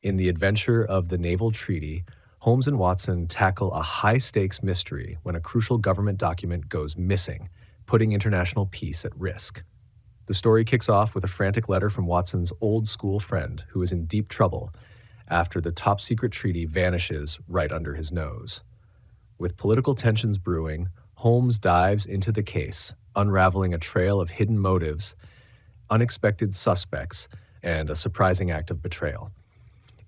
In the adventure of the Naval Treaty, Holmes and Watson tackle a high-stakes mystery when a crucial government document goes missing, putting international peace at risk. The story kicks off with a frantic letter from Watson's old-school friend who is in deep trouble after the top-secret treaty vanishes right under his nose. With political tensions brewing, Holmes dives into the case, unraveling a trail of hidden motives, unexpected suspects, and a surprising act of betrayal.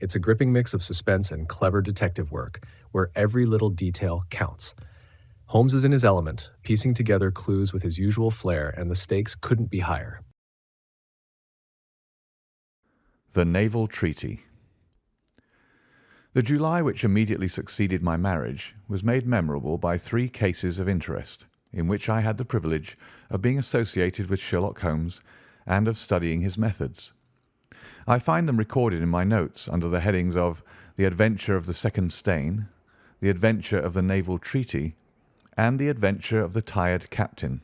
It's a gripping mix of suspense and clever detective work, where every little detail counts. Holmes is in his element, piecing together clues with his usual flair, and the stakes couldn't be higher. The Naval Treaty. The July which immediately succeeded my marriage was made memorable by 3 cases of interest, in which I had the privilege of being associated with Sherlock Holmes and of studying his methods. I find them recorded in my notes under the headings of The Adventure of the Second Stain, The Adventure of the Naval Treaty, and The Adventure of the Tired Captain.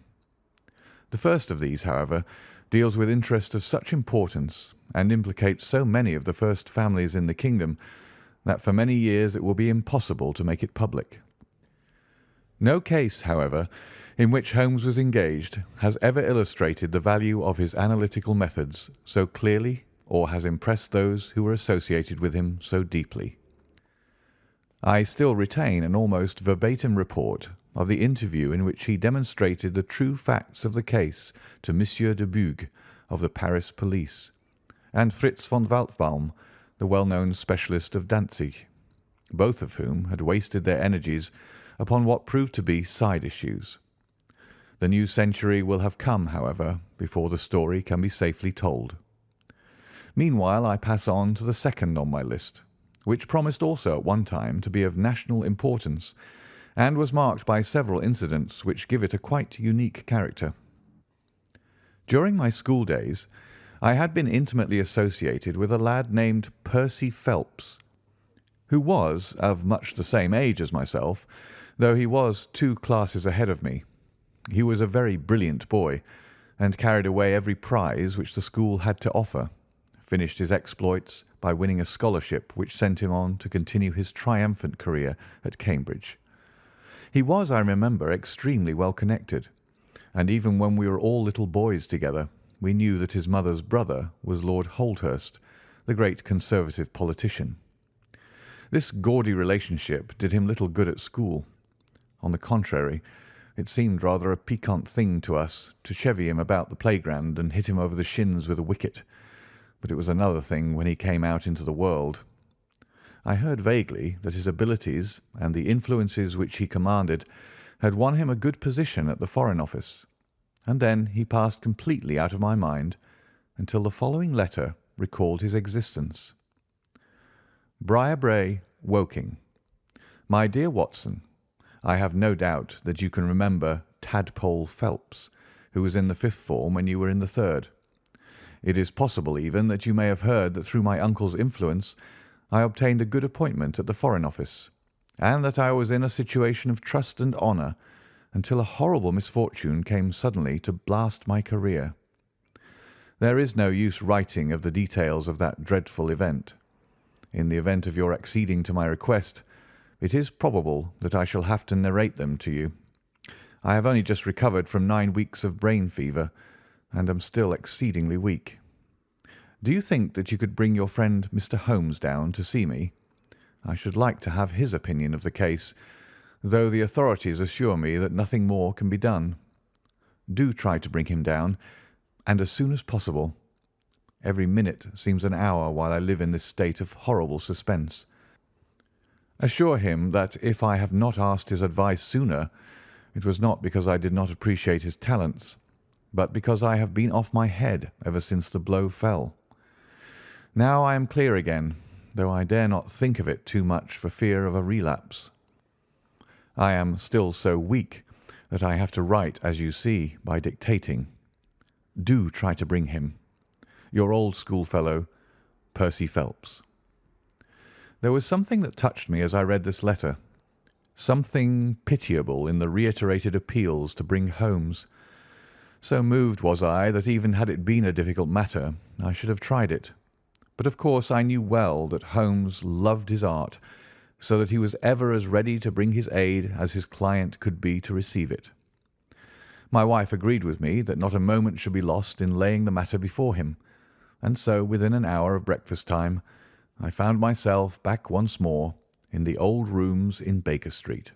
The first of these, however, deals with interest of such importance and implicates so many of the first families in the kingdom that for many years it will be impossible to make it public. No case, however, in which Holmes was engaged has ever illustrated the value of his analytical methods so clearly or has impressed those who were associated with him so deeply. I still retain an almost verbatim report of the interview in which he demonstrated the true facts of the case to Monsieur de Buch of the Paris police, and Fritz von Waldbaum, the well-known specialist of Danzig, both of whom had wasted their energies upon what proved to be side issues. The new century will have come, however, before the story can be safely told. Meanwhile, I pass on to the second on my list, which promised also at one time to be of national importance, and was marked by several incidents which give it a quite unique character. During my school days, I had been intimately associated with a lad named Percy Phelps, who was of much the same age as myself, though he was 2 classes ahead of me. He was a very brilliant boy, and carried away every prize which the school had to offer, finished his exploits by winning a scholarship which sent him on to continue his triumphant career at Cambridge. He was, I remember, extremely well connected, and even when we were all little boys together, we knew that his mother's brother was Lord Holdhurst, the great Conservative politician. This gaudy relationship did him little good at school. On the contrary, it seemed rather a piquant thing to us to chevy him about the playground and hit him over the shins with a wicket, but it was another thing when he came out into the world. I heard vaguely that his abilities and the influences which he commanded had won him a good position at the Foreign Office, and then he passed completely out of my mind until the following letter recalled his existence. Briarbrae, Woking. My dear Watson, I have no doubt that you can remember Tadpole Phelps, who was in the 5th form when you were in the 3rd. It is possible even that you may have heard that through my uncle's influence I obtained a good appointment at the Foreign Office, and that I was in a situation of trust and honour until a horrible misfortune came suddenly to blast my career. There is no use writing of the details of that dreadful event. In the event of your acceding to my request, it is probable that I shall have to narrate them to you. I have only just recovered from 9 weeks of brain fever, and am still exceedingly weak. Do you think that you could bring your friend Mr. Holmes down to see me? I should like to have his opinion of the case, though the authorities assure me that nothing more can be done. Do try to bring him down, and as soon as possible. Every minute seems an hour while I live in this state of horrible suspense. Assure him that if I have not asked his advice sooner, it was not because I did not appreciate his talents, but because I have been off my head ever since the blow fell. Now I am clear again, though I dare not think of it too much for fear of a relapse. I am still so weak that I have to write, as you see, by dictating. Do try to bring him. Your old schoolfellow, Percy Phelps. There was something that touched me as I read this letter, something pitiable in the reiterated appeals to bring Holmes. So moved was I that even had it been a difficult matter, I should have tried it. But of course I knew well that Holmes loved his art, so that he was ever as ready to bring his aid as his client could be to receive it. My wife agreed with me that not a moment should be lost in laying the matter before him, and so within an hour of breakfast time I found myself back once more in the old rooms in Baker Street.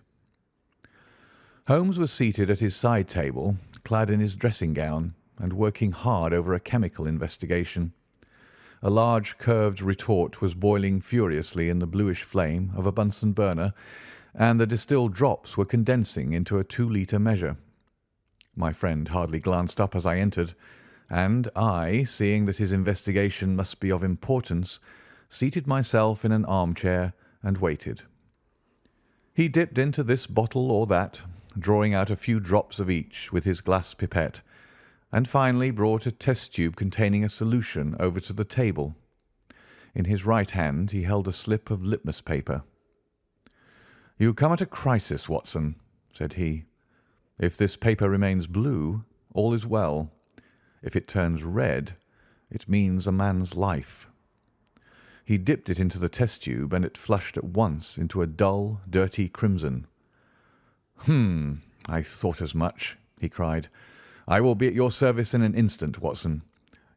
Holmes was seated at his side table, clad in his dressing gown, and working hard over a chemical investigation. A large curved retort was boiling furiously in the bluish flame of a Bunsen burner, and the distilled drops were condensing into a 2-litre measure. My friend hardly glanced up as I entered, and I, seeing that his investigation must be of importance, seated myself in an armchair and waited. He dipped into this bottle or that, drawing out a few drops of each with his glass pipette, and finally brought a test tube containing a solution over to the table. In his right hand he held a slip of litmus paper. "You come at a crisis, Watson," said he. "If this paper remains blue, all is well. If it turns red, it means a man's life." He dipped it into the test tube, and it flushed at once into a dull, dirty crimson. I thought as much," he cried. "I will be at your service in an instant, Watson.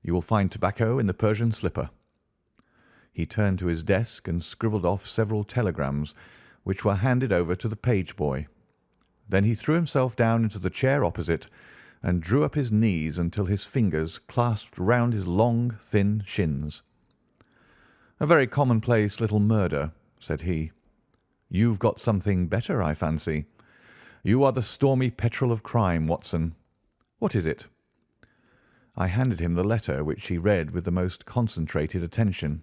You will find tobacco in the Persian slipper." He turned to his desk and scribbled off several telegrams, which were handed over to the page boy. Then he threw himself down into the chair opposite and drew up his knees until his fingers clasped round his long, thin shins. "A very commonplace little murder," said he. "You've got something better, I fancy. You are the stormy petrel of crime, Watson. What is it?" I handed him the letter, which he read with the most concentrated attention.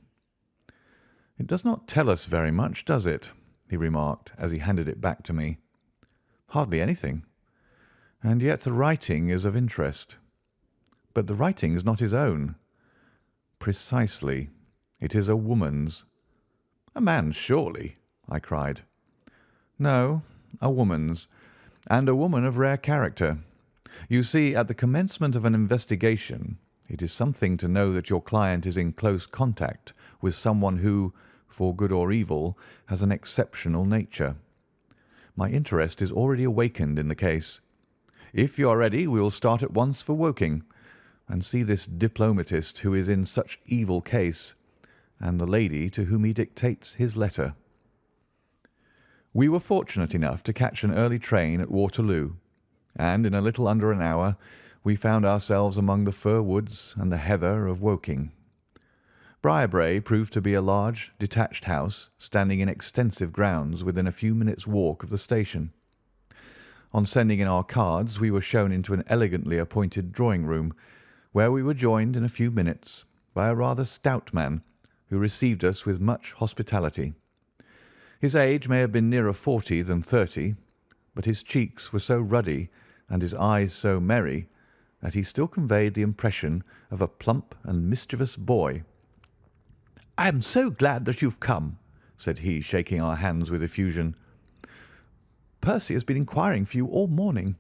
"It does not tell us very much, does it?" he remarked as he handed it back to me. "Hardly anything. And yet the writing is of interest. But the writing is not his own." "Precisely. It is a woman's." "A man's, surely," I cried. "No, a woman's, and a woman of rare character. You see, at the commencement of an investigation, it is something to know that your client is in close contact with someone who, for good or evil, has an exceptional nature. My interest is already awakened in the case. If you are ready, we will start at once for Woking, and see this diplomatist who is in such evil case, and the lady to whom he dictates his letter." We were fortunate enough to catch an early train at Waterloo, and in a little under an hour we found ourselves among the fir woods and the heather of Woking. Briarbrae proved to be a large, detached house standing in extensive grounds within a few minutes' walk of the station. On sending in our cards we were shown into an elegantly appointed drawing-room, where we were joined in a few minutes by a rather stout man, who received us with much hospitality. His age may have been nearer 40 than 30, but his cheeks were so ruddy and his eyes so merry that he still conveyed the impression of a plump and mischievous boy. "I am so glad that you've come," said he, shaking our hands with effusion. "Percy has been inquiring for you all morning.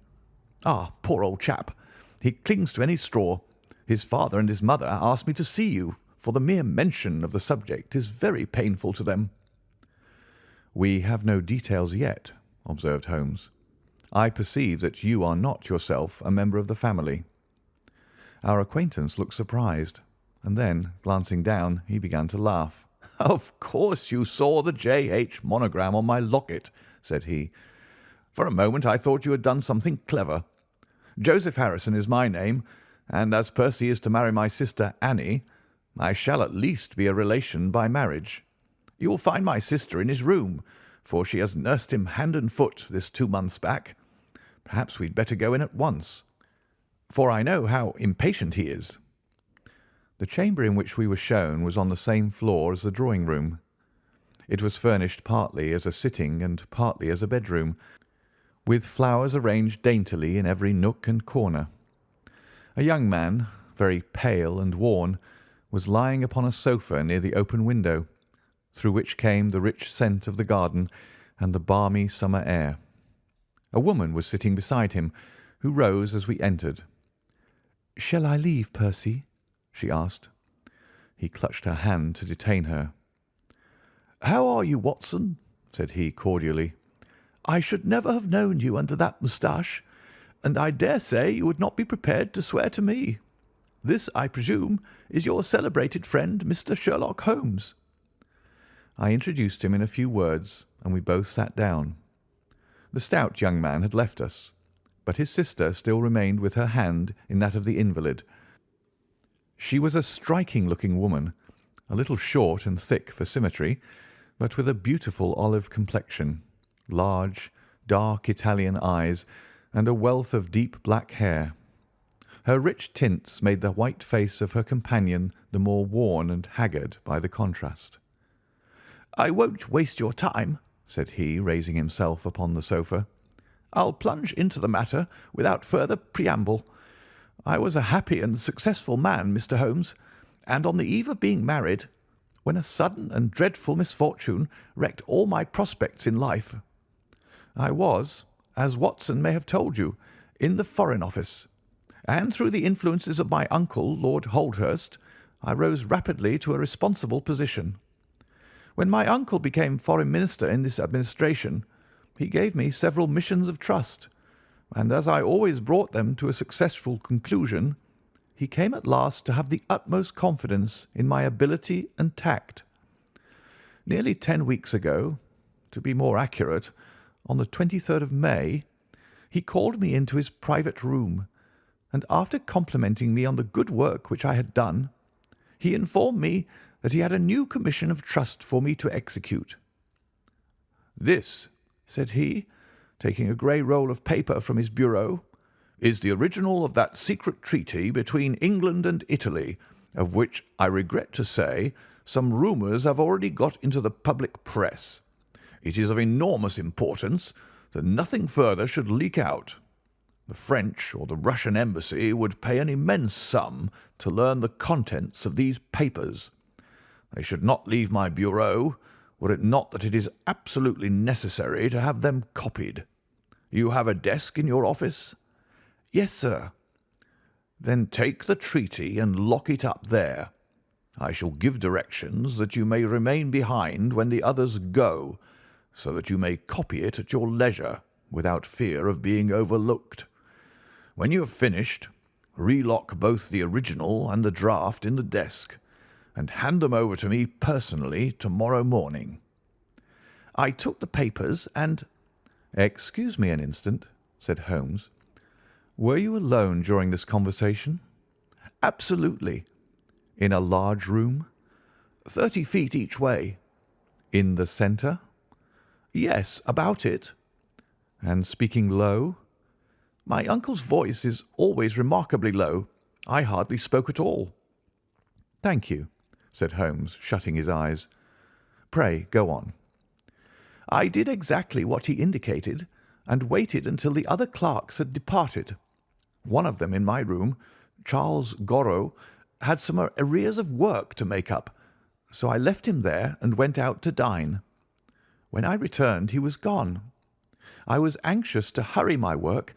Ah, poor old chap! He clings to any straw. His father and his mother asked me to see you, for the mere mention of the subject is very painful to them." "We have no details yet," observed Holmes. "I perceive that you are not yourself a member of the family." Our acquaintance looked surprised, and then, glancing down, he began to laugh. "Of course you saw the J.H. monogram on my locket," said he. "For a moment I thought you had done something clever. Joseph Harrison is my name, and as Percy is to marry my sister Annie, I shall at least be a relation by marriage. You will find my sister in his room, for she has nursed him hand and foot this 2 months back. Perhaps we'd better go in at once, for I know how impatient he is." The chamber in which we were shown was on the same floor as the drawing-room. It was furnished partly as a sitting and partly as a bedroom, with flowers arranged daintily in every nook and corner. A young man, very pale and worn, was lying upon a sofa near the open window, through which came the rich scent of the garden and the balmy summer air. A woman was sitting beside him, who rose as we entered. "Shall I leave, Percy?" she asked. He clutched her hand to detain her. "How are you, Watson?" said he cordially. "I should never have known you under that moustache, and I dare say you would not be prepared to swear to me. This, I presume, is your celebrated friend, Mr. Sherlock Holmes." I introduced him in a few words, and we both sat down. The stout young man had left us, but his sister still remained with her hand in that of the invalid. She was a striking-looking woman, a little short and thick for symmetry, but with a beautiful olive complexion, large, dark Italian eyes, and a wealth of deep black hair. Her rich tints made the white face of her companion the more worn and haggard by the contrast. "I won't waste your time," said he, raising himself upon the sofa. "I'll plunge into the matter without further preamble. I was a happy and successful man, Mr. Holmes, and on the eve of being married, when a sudden and dreadful misfortune wrecked all my prospects in life. I was, as Watson may have told you, in the Foreign Office, and through the influences of my uncle, Lord Holdhurst, I rose rapidly to a responsible position. When my uncle became Foreign Minister in this administration, he gave me several missions of trust, and as I always brought them to a successful conclusion, he came at last to have the utmost confidence in my ability and tact. Nearly 10 weeks ago, to be more accurate, on the 23rd of May, he called me into his private room, and after complimenting me on the good work which I had done, he informed me that he had a new commission of trust for me to execute. "This," said he, taking a grey roll of paper from his bureau, "is the original of that secret treaty between England and Italy, of which, I regret to say, some rumours have already got into the public press. It is of enormous importance that nothing further should leak out. The French or the Russian embassy would pay an immense sum to learn the contents of these papers. They should not leave my bureau, were it not that it is absolutely necessary to have them copied. You have a desk in your office?" "Yes, sir." "Then take the treaty and lock it up there. I shall give directions that you may remain behind when the others go, so that you may copy it at your leisure without fear of being overlooked. When you have finished, relock both the original and the draft in the desk, and hand them over to me personally tomorrow morning." I took the papers and— "Excuse me an instant," said Holmes. "Were you alone during this conversation?" "Absolutely." "In a large room?" 30 feet each way." "In the centre?" "Yes, about it." "And speaking low?" "My uncle's voice is always remarkably low. I hardly spoke at all." "Thank you," said Holmes, shutting his eyes. "Pray go on." "I did exactly what he indicated, and waited until the other clerks had departed. One of them in my room, Charles Gorrow, had some arrears of work to make up, so I left him there and went out to dine. When I returned he was gone. I was anxious to hurry my work,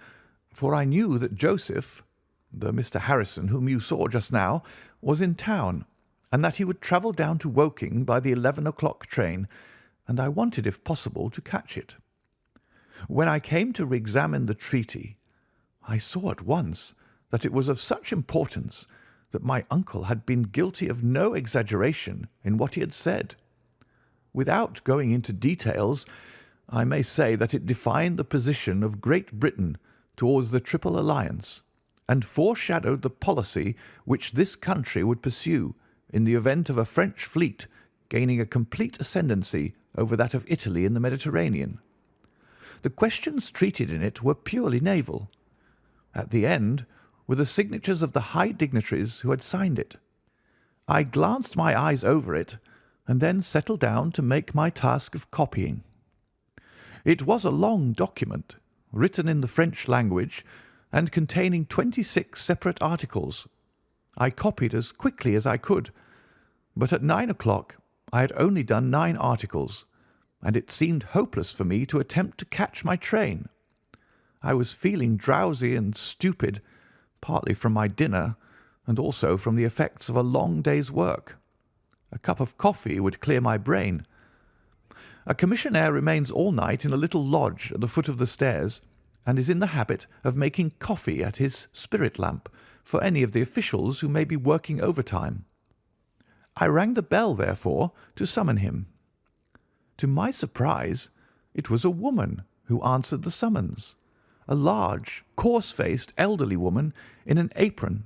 for I knew that Joseph, the Mr. Harrison whom you saw just now, was in town, and that he would travel down to Woking by the 11 o'clock train, and I wanted, if possible, to catch it. When I came to re-examine the treaty, I saw at once that it was of such importance that my uncle had been guilty of no exaggeration in what he had said. Without going into details, I may say that it defined the position of Great Britain towards the Triple Alliance, and foreshadowed the policy which this country would pursue in the event of a French fleet gaining a complete ascendancy over that of Italy in the Mediterranean. The questions treated in it were purely naval. At the end were the signatures of the high dignitaries who had signed it. I glanced my eyes over it, and then settled down to make my task of copying. It was a long document, written in the French language, and containing 26 separate articles. I copied as quickly as I could, but at 9 o'clock I had only done 9 articles, and it seemed hopeless for me to attempt to catch my train. I was feeling drowsy and stupid, partly from my dinner and also from the effects of a long day's work. A cup of coffee would clear my brain. A commissionaire remains all night in a little lodge at the foot of the stairs, and is in the habit of making coffee at his spirit lamp for any of the officials who may be working overtime. I rang the bell, therefore, to summon him. To my surprise, it was a woman who answered the summons, a large, coarse-faced, elderly woman in an apron.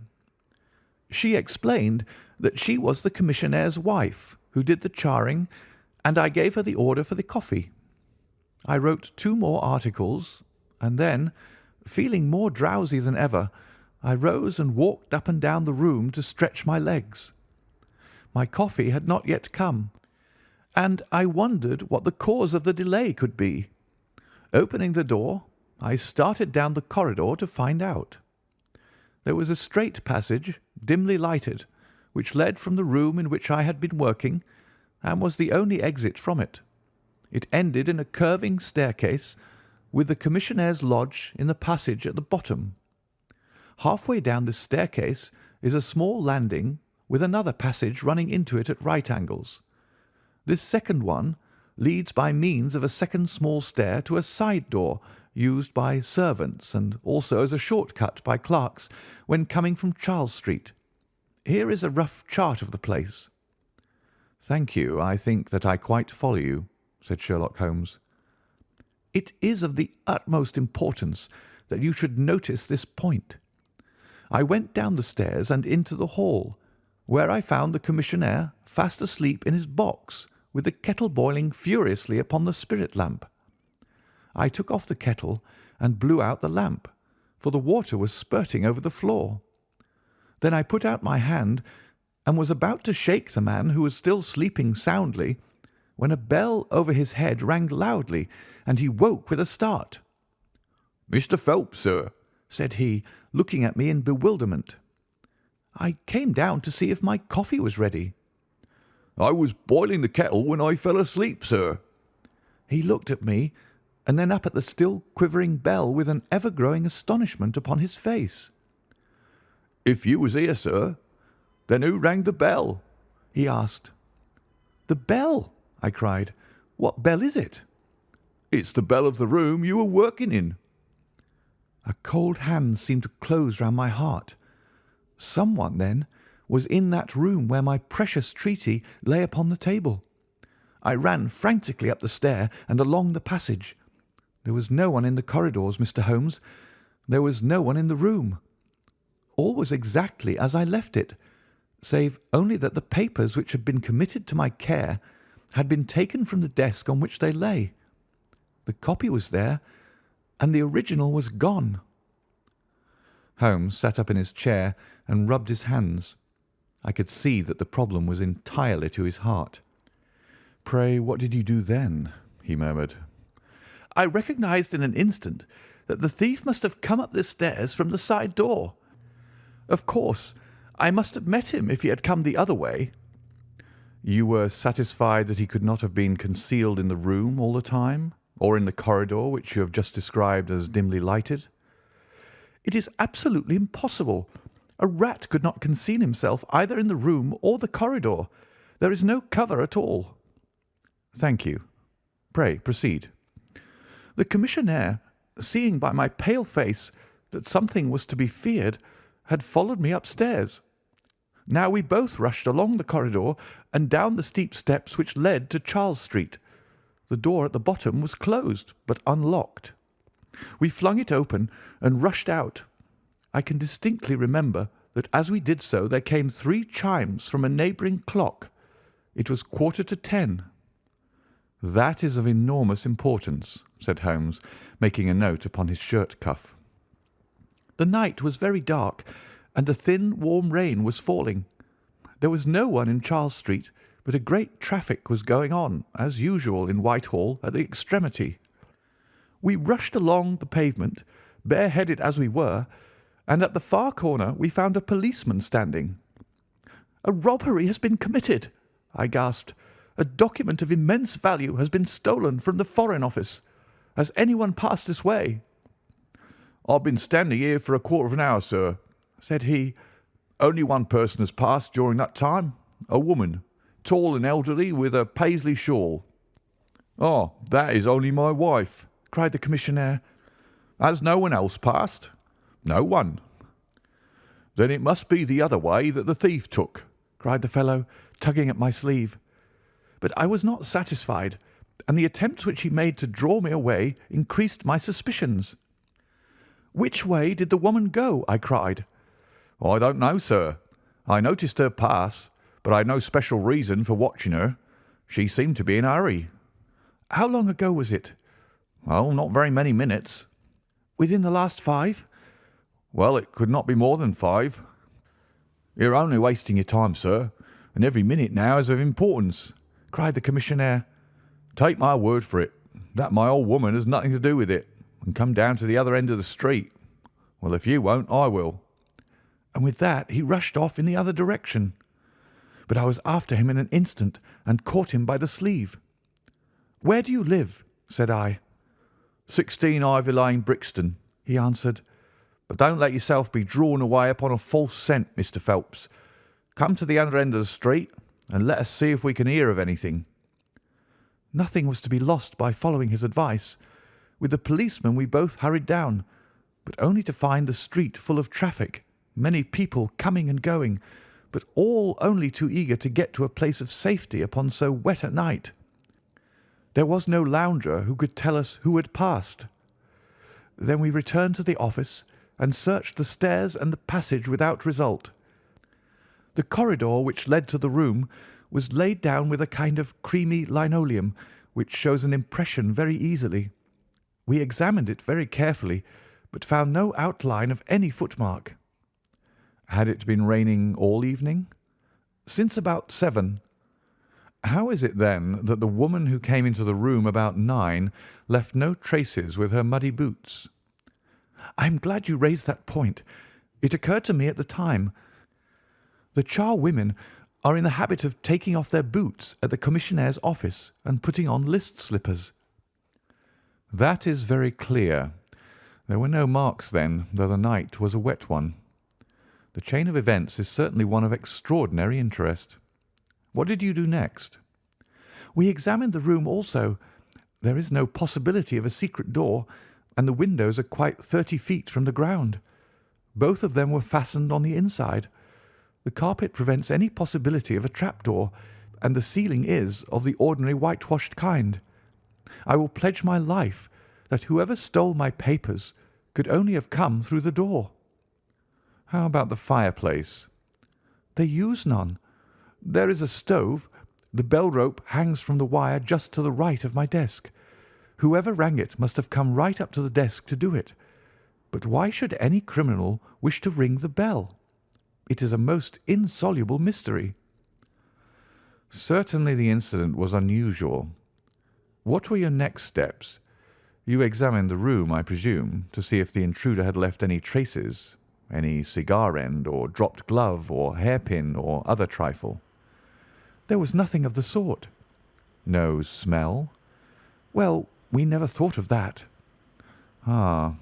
She explained that she was the commissionnaire's wife who did the charring, and I gave her the order for the coffee. I wrote 2 more articles, and then, feeling more drowsy than ever, I rose and walked up and down the room to stretch my legs. My coffee had not yet come, and I wondered what the cause of the delay could be. Opening the door, I started down the corridor to find out. There was a straight passage, dimly lighted, which led from the room in which I had been working, and was the only exit from it. It ended in a curving staircase, with the commissionnaire's lodge in the passage at the bottom. Halfway down this staircase is a small landing with another passage running into it at right angles. This second one leads by means of a second small stair to a side door used by servants and also as a short-cut by clerks when coming from Charles Street. Here is a rough chart of the place. "Thank you. I think that I quite follow you," said Sherlock Holmes. "It is of the utmost importance that you should notice this point. I went down the stairs and into the hall, where I found the commissionaire fast asleep in his box with the kettle boiling furiously upon the spirit lamp. I took off the kettle and blew out the lamp, for the water was spurting over the floor. Then I put out my hand and was about to shake the man, who was still sleeping soundly, when a bell over his head rang loudly, and he woke with a start. "Mr. Phelps, sir," said he, looking at me in bewilderment. "I came down to see if my coffee was ready." "I was boiling the kettle when I fell asleep, sir." He looked at me, and then up at the still quivering bell with an ever-growing astonishment upon his face. "If you was here, sir, then who rang the bell?" he asked. "The bell!" I cried. "What bell is it?" "It's the bell of the room you were working in." A cold hand seemed to close round my heart. Someone, then, was in that room where my precious treaty lay upon the table. I ran frantically up the stair and along the passage. There was no one in the corridors, Mr. Holmes. There was no one in the room. All was exactly as I left it, save only that the papers which had been committed to my care had been taken from the desk on which they lay. The copy was there, and the original was gone. Holmes sat up in his chair and rubbed his hands. I could see that the problem was entirely to his heart. "Pray, what did you do then?" he murmured. "I recognized in an instant that the thief must have come up the stairs from the side door. Of course, I must have met him if he had come the other way." "You were satisfied that he could not have been concealed in the room all the time, or in the corridor which you have just described as dimly lighted?" "It is absolutely impossible. A rat could not conceal himself either in the room or the corridor. There is no cover at all." "Thank you. Pray proceed." "The commissionaire, seeing by my pale face that something was to be feared, had followed me upstairs. Now we both rushed along the corridor and down the steep steps which led to Charles Street. The door at the bottom was closed, but unlocked. We flung it open and rushed out. I can distinctly remember that as we did so there came 3 chimes from a neighbouring clock. It was 10:15. "That is of enormous importance," said Holmes, making a note upon his shirt cuff. "The night was very dark, and a thin, warm rain was falling. There was no one in Charles Street, but a great traffic was going on, as usual in Whitehall, at the extremity. We rushed along the pavement, bareheaded as we were, and at the far corner we found a policeman standing. "'A robbery has been committed,' I gasped. "'A document of immense value has been stolen from the Foreign Office. Has anyone passed this way?' "'I've been standing here for a quarter of an hour, sir,' said he. "'Only one person has passed during that time, a woman. tall and elderly, with a paisley shawl." "Oh, that is only my wife," cried the commissionaire. "Has no one else passed?" "No one." "Then it must be the other way that the thief took," cried the fellow, tugging at my sleeve. But I was not satisfied, and the attempts which he made to draw me away increased my suspicions. "Which way did the woman go?" I cried. "I don't know, sir. I noticed her pass, but I had no special reason for watching her. She seemed to be in a hurry." "How long ago was it?" "Oh, not very many minutes." "Within the last 5?" "Well, it could not be more than 5." "You're only wasting your time, sir, and every minute now is of importance," cried the commissionaire. "Take my word for it, that my old woman has nothing to do with it, and come down to the other end of the street. Well, if you won't, I will." And with that he rushed off in the other direction. But I was after him in an instant and caught him by the sleeve. "Where do you live?" said I. 16 Ivy Lane, Brixton," he answered. "But don't let yourself be drawn away upon a false scent, Mr. Phelps. Come to the other end of the street and let us see if we can hear of anything." Nothing was to be lost by following his advice. With the policeman we both hurried down, but only to find the street full of traffic, many people coming and going, but all only too eager to get to a place of safety upon so wet a night. There was no lounger who could tell us who had passed. Then we returned to the office and searched the stairs and the passage without result. The corridor which led to the room was laid down with a kind of creamy linoleum, which shows an impression very easily. We examined it very carefully, but found no outline of any footmark. Had it been raining all evening? Since about 7. How is it, then, that the woman who came into the room about 9 left no traces with her muddy boots? I am glad you raised that point. It occurred to me at the time. The charwomen are in the habit of taking off their boots at the commissionnaire's office and putting on list slippers. That is very clear. There were no marks then, though the night was a wet one. The chain of events is certainly one of extraordinary interest. What did you do next? We examined the room also. There is no possibility of a secret door, and the windows are quite 30 feet from the ground. Both of them were fastened on the inside. The carpet prevents any possibility of a trapdoor, and the ceiling is of the ordinary whitewashed kind. I will pledge my life that whoever stole my papers could only have come through the door. How about the fireplace? They use none. There is a stove. The bell rope hangs from the wire just to the right of my desk. Whoever rang it must have come right up to the desk to do it. But why should any criminal wish to ring the bell? It is a most insoluble mystery. Certainly the incident was unusual. What were your next steps? You examined the room, I presume, to see if the intruder had left any traces, any cigar end or dropped glove or hairpin or other trifle. There was nothing of the sort. No smell? Well, we never thought of that. Ah,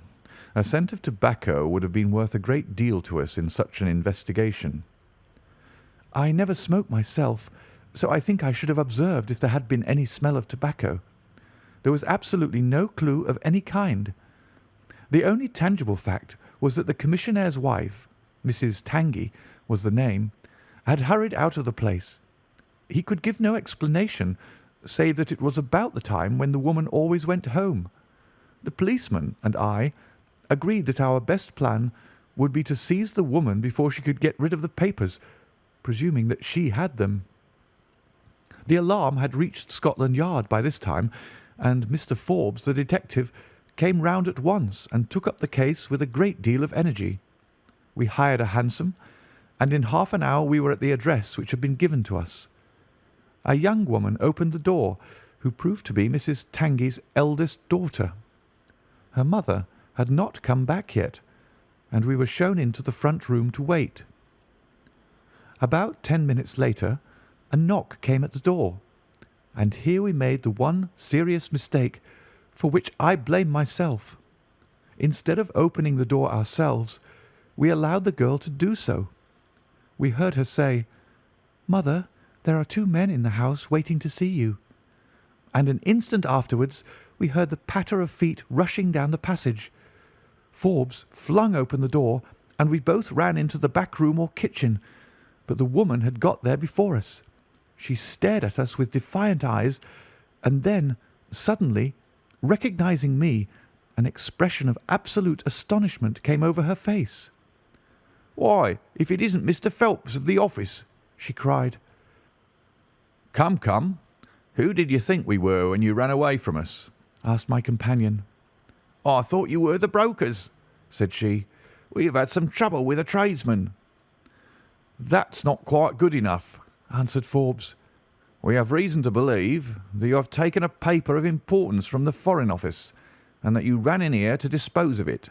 a scent of tobacco would have been worth a great deal to us in such an investigation. I never smoke myself, so I think I should have observed if there had been any smell of tobacco. There was absolutely no clue of any kind. The only tangible fact was that the commissionnaire's wife, Mrs. Tangey was the name, had hurried out of the place. He could give no explanation, save that it was about the time when the woman always went home. The policeman and I agreed that our best plan would be to seize the woman before she could get rid of the papers, presuming that she had them. The alarm had reached Scotland Yard by this time, and Mr. Forbes, the detective, came round at once and took up the case with a great deal of energy. We hired a hansom, and in half an hour we were at the address which had been given to us. A young woman opened the door, who proved to be Mrs. Tangey's eldest daughter. Her mother had not come back yet, and we were shown into the front room to wait. About 10 minutes later, a knock came at the door, and here we made the one serious mistake for which I blame myself. Instead of opening the door ourselves, we allowed the girl to do so. We heard her say, "Mother, "There are 2 men in the house waiting to see you." And an instant afterwards we heard the patter of feet rushing down the passage. Forbes flung open the door, and we both ran into the back room or kitchen, but the woman had got there before us. She stared at us with defiant eyes, and then, suddenly, recognizing me, an expression of absolute astonishment came over her face. "Why, if it isn't Mr. Phelps of the office!" she cried. "Come, come! Who did you think we were when you ran away from us?" asked my companion. "I thought you were the brokers," said she. "We have had some trouble with a tradesman." "That's not quite good enough," answered Forbes. "We have reason to believe that you have taken a paper of importance from the Foreign Office, and that you ran in here to dispose of it.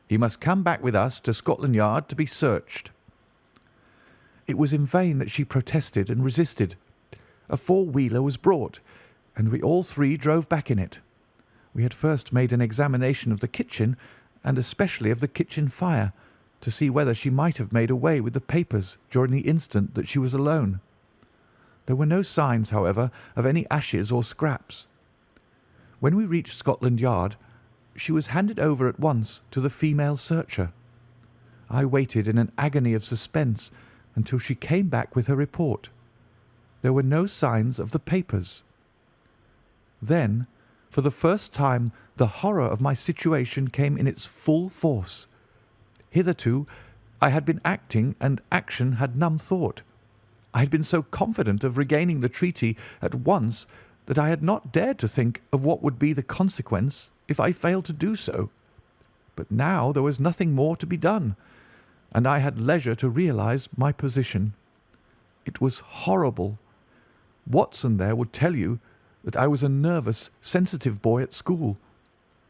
You must come back with us to Scotland Yard to be searched." It was in vain that she protested and resisted. A 4-wheeler was brought, and we all 3 drove back in it. We had first made an examination of the kitchen, and especially of the kitchen fire, to see whether she might have made away with the papers during the instant that she was alone. There were no signs, however, of any ashes or scraps. When we reached Scotland Yard, she was handed over at once to the female searcher. I waited in an agony of suspense until she came back with her report. There were no signs of the papers. Then, for the first time, the horror of my situation came in its full force. Hitherto, I had been acting, and action had numb thought. I had been so confident of regaining the treaty at once that I had not dared to think of what would be the consequence if I failed to do so. But now there was nothing more to be done, and I had leisure to realize my position. It was horrible. Watson there would tell you that I was a nervous, sensitive boy at school.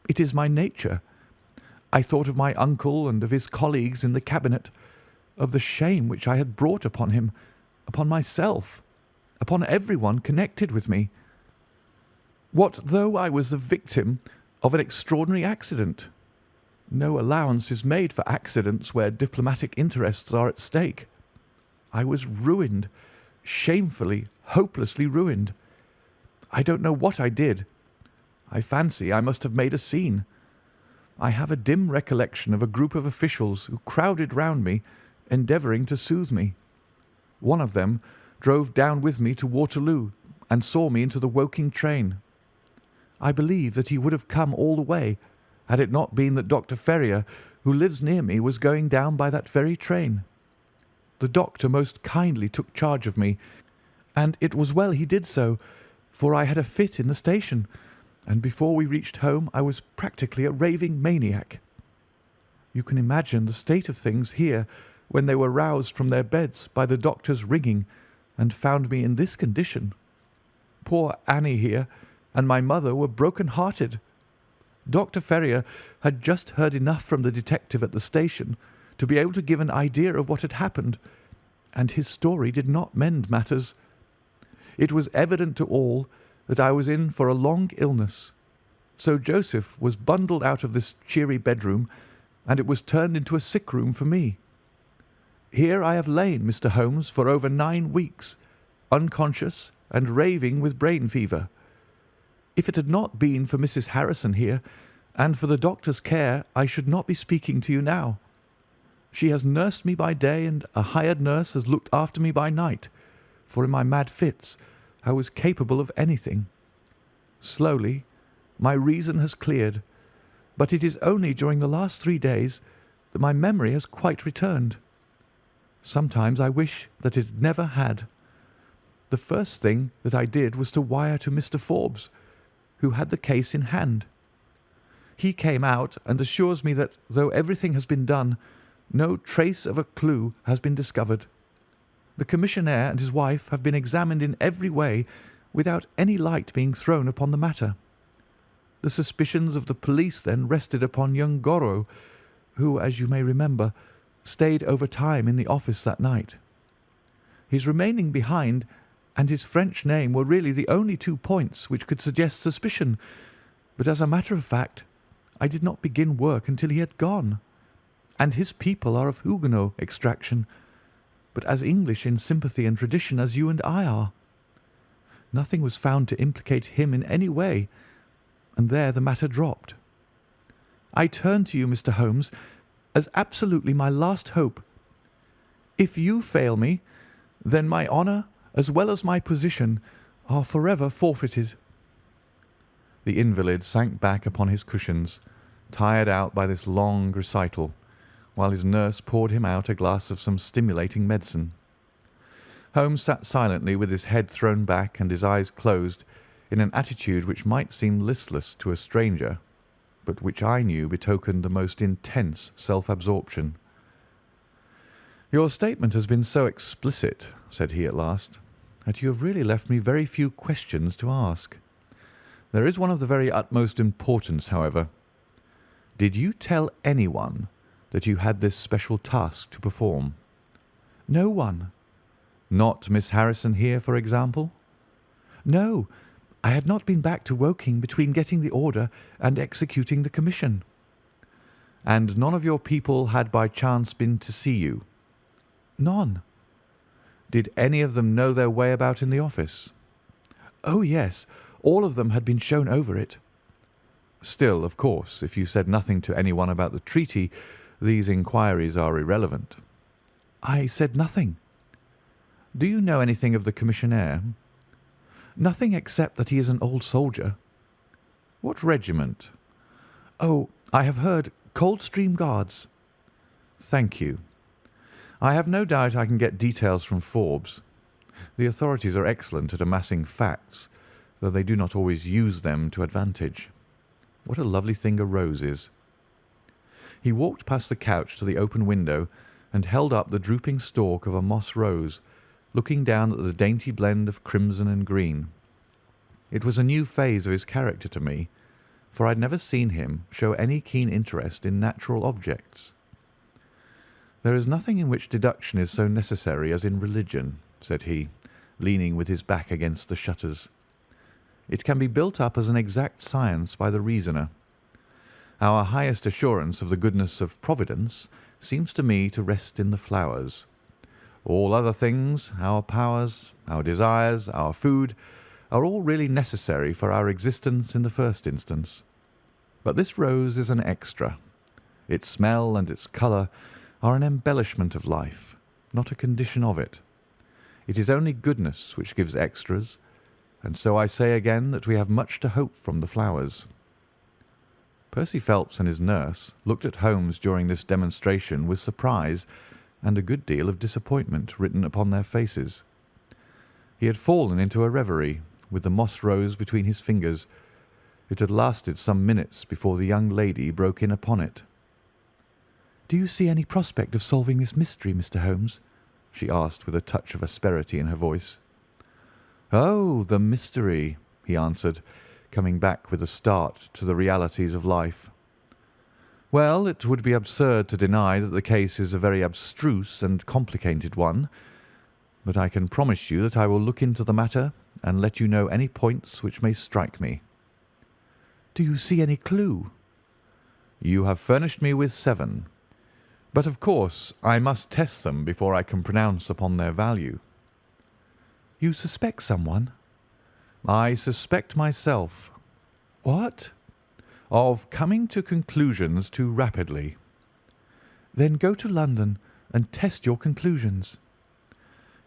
It is my nature. I thought of my uncle and of his colleagues in the cabinet, of the shame which I had brought upon him, upon myself, upon everyone connected with me. What though I was the victim of an extraordinary accident? No allowance is made for accidents where diplomatic interests are at stake. I was ruined, shamefully, hopelessly ruined. I don't know what I did. I fancy I must have made a scene. I have a dim recollection of a group of officials who crowded round me, endeavouring to soothe me. One of them drove down with me to Waterloo and saw me into the Woking train. I believe that he would have come all the way, had it not been that Dr. Ferrier, who lives near me, was going down by that very train. The doctor most kindly took charge of me, and it was well he did so, for I had a fit in the station, and before we reached home I was practically a raving maniac. You can imagine the state of things here when they were roused from their beds by the doctor's ringing and found me in this condition. Poor Annie here and my mother were broken-hearted. Dr. Ferrier had just heard enough from the detective at the station to be able to give an idea of what had happened, and his story did not mend matters. It was evident to all that I was in for a long illness. So Joseph was bundled out of this cheery bedroom, and it was turned into a sick room for me. Here I have lain, Mr. Holmes, for over 9 weeks, unconscious and raving with brain fever. If it had not been for Mrs. Harrison here, and for the doctor's care, I should not be speaking to you now. She has nursed me by day, and a hired nurse has looked after me by night, for in my mad fits I was capable of anything. Slowly my reason has cleared, but it is only during the last 3 days that my memory has quite returned. Sometimes I wish that it never had. The first thing that I did was to wire to Mr. Forbes, who had the case in hand. He came out and assures me that, though everything has been done, no trace of a clue has been discovered. The commissionaire and his wife have been examined in every way without any light being thrown upon the matter. The suspicions of the police then rested upon young Goro, who, as you may remember, stayed over time in the office that night. His remaining behind and his French name were really the only 2 points which could suggest suspicion, but as a matter of fact, I did not begin work until he had gone, and his people are of Huguenot extraction. but as English in sympathy and tradition as you and I are. Nothing was found to implicate him in any way, and there the matter dropped. I turn to you, Mr. Holmes, as absolutely my last hope. If you fail me, then my honour, as well as my position, are forever forfeited." The invalid sank back upon his cushions, tired out by this long recital, while his nurse poured him out a glass of some stimulating medicine. Holmes sat silently with his head thrown back and his eyes closed, in an attitude which might seem listless to a stranger, but which I knew betokened the most intense self-absorption. "Your statement has been so explicit," said he at last, "that you have really left me very few questions to ask. There is one of the very utmost importance, however. Did you tell anyone that you had this special task to perform?" "No one." "Not Miss Harrison here, for example?" "No. I had not been back to Woking between getting the order and executing the commission." "And none of your people had by chance been to see you?" "None." "Did any of them know their way about in the office?" "Oh, yes. All of them had been shown over it." "Still, of course, if you said nothing to anyone about the treaty, these inquiries are irrelevant." "I said nothing." "Do you know anything of the commissionaire?" "Nothing except that he is an old soldier." "What regiment?" "Oh, I have heard Coldstream Guards." "Thank you. I have no doubt I can get details from Forbes. The authorities are excellent at amassing facts, though they do not always use them to advantage. What a lovely thing a rose is." He walked past the couch to the open window and held up the drooping stalk of a moss rose, looking down at the dainty blend of crimson and green. It was a new phase of his character to me, for I had never seen him show any keen interest in natural objects. "There is nothing in which deduction is so necessary as in religion," said he, leaning with his back against the shutters. "It can be built up as an exact science by the reasoner. Our highest assurance of the goodness of Providence seems to me to rest in the flowers. All other things, our powers, our desires, our food, are all really necessary for our existence in the first instance. But this rose is an extra. Its smell and its colour are an embellishment of life, not a condition of it. It is only goodness which gives extras, and so I say again that we have much to hope from the flowers." Percy Phelps and his nurse looked at Holmes during this demonstration with surprise and a good deal of disappointment written upon their faces. He had fallen into a reverie, with the moss rose between his fingers. It had lasted some minutes before the young lady broke in upon it. "Do you see any prospect of solving this mystery, Mr. Holmes?" she asked with a touch of asperity in her voice. "Oh, the mystery," he answered, coming back with a start to the realities of life. "Well, it would be absurd to deny that the case is a very abstruse and complicated one, but I can promise you that I will look into the matter and let you know any points which may strike me." "Do you see any clue?" "You have furnished me with 7. But of course I must test them before I can pronounce upon their value." "You suspect someone?" "I suspect myself." "What?" "Of coming to conclusions too rapidly." "Then go to London and test your conclusions."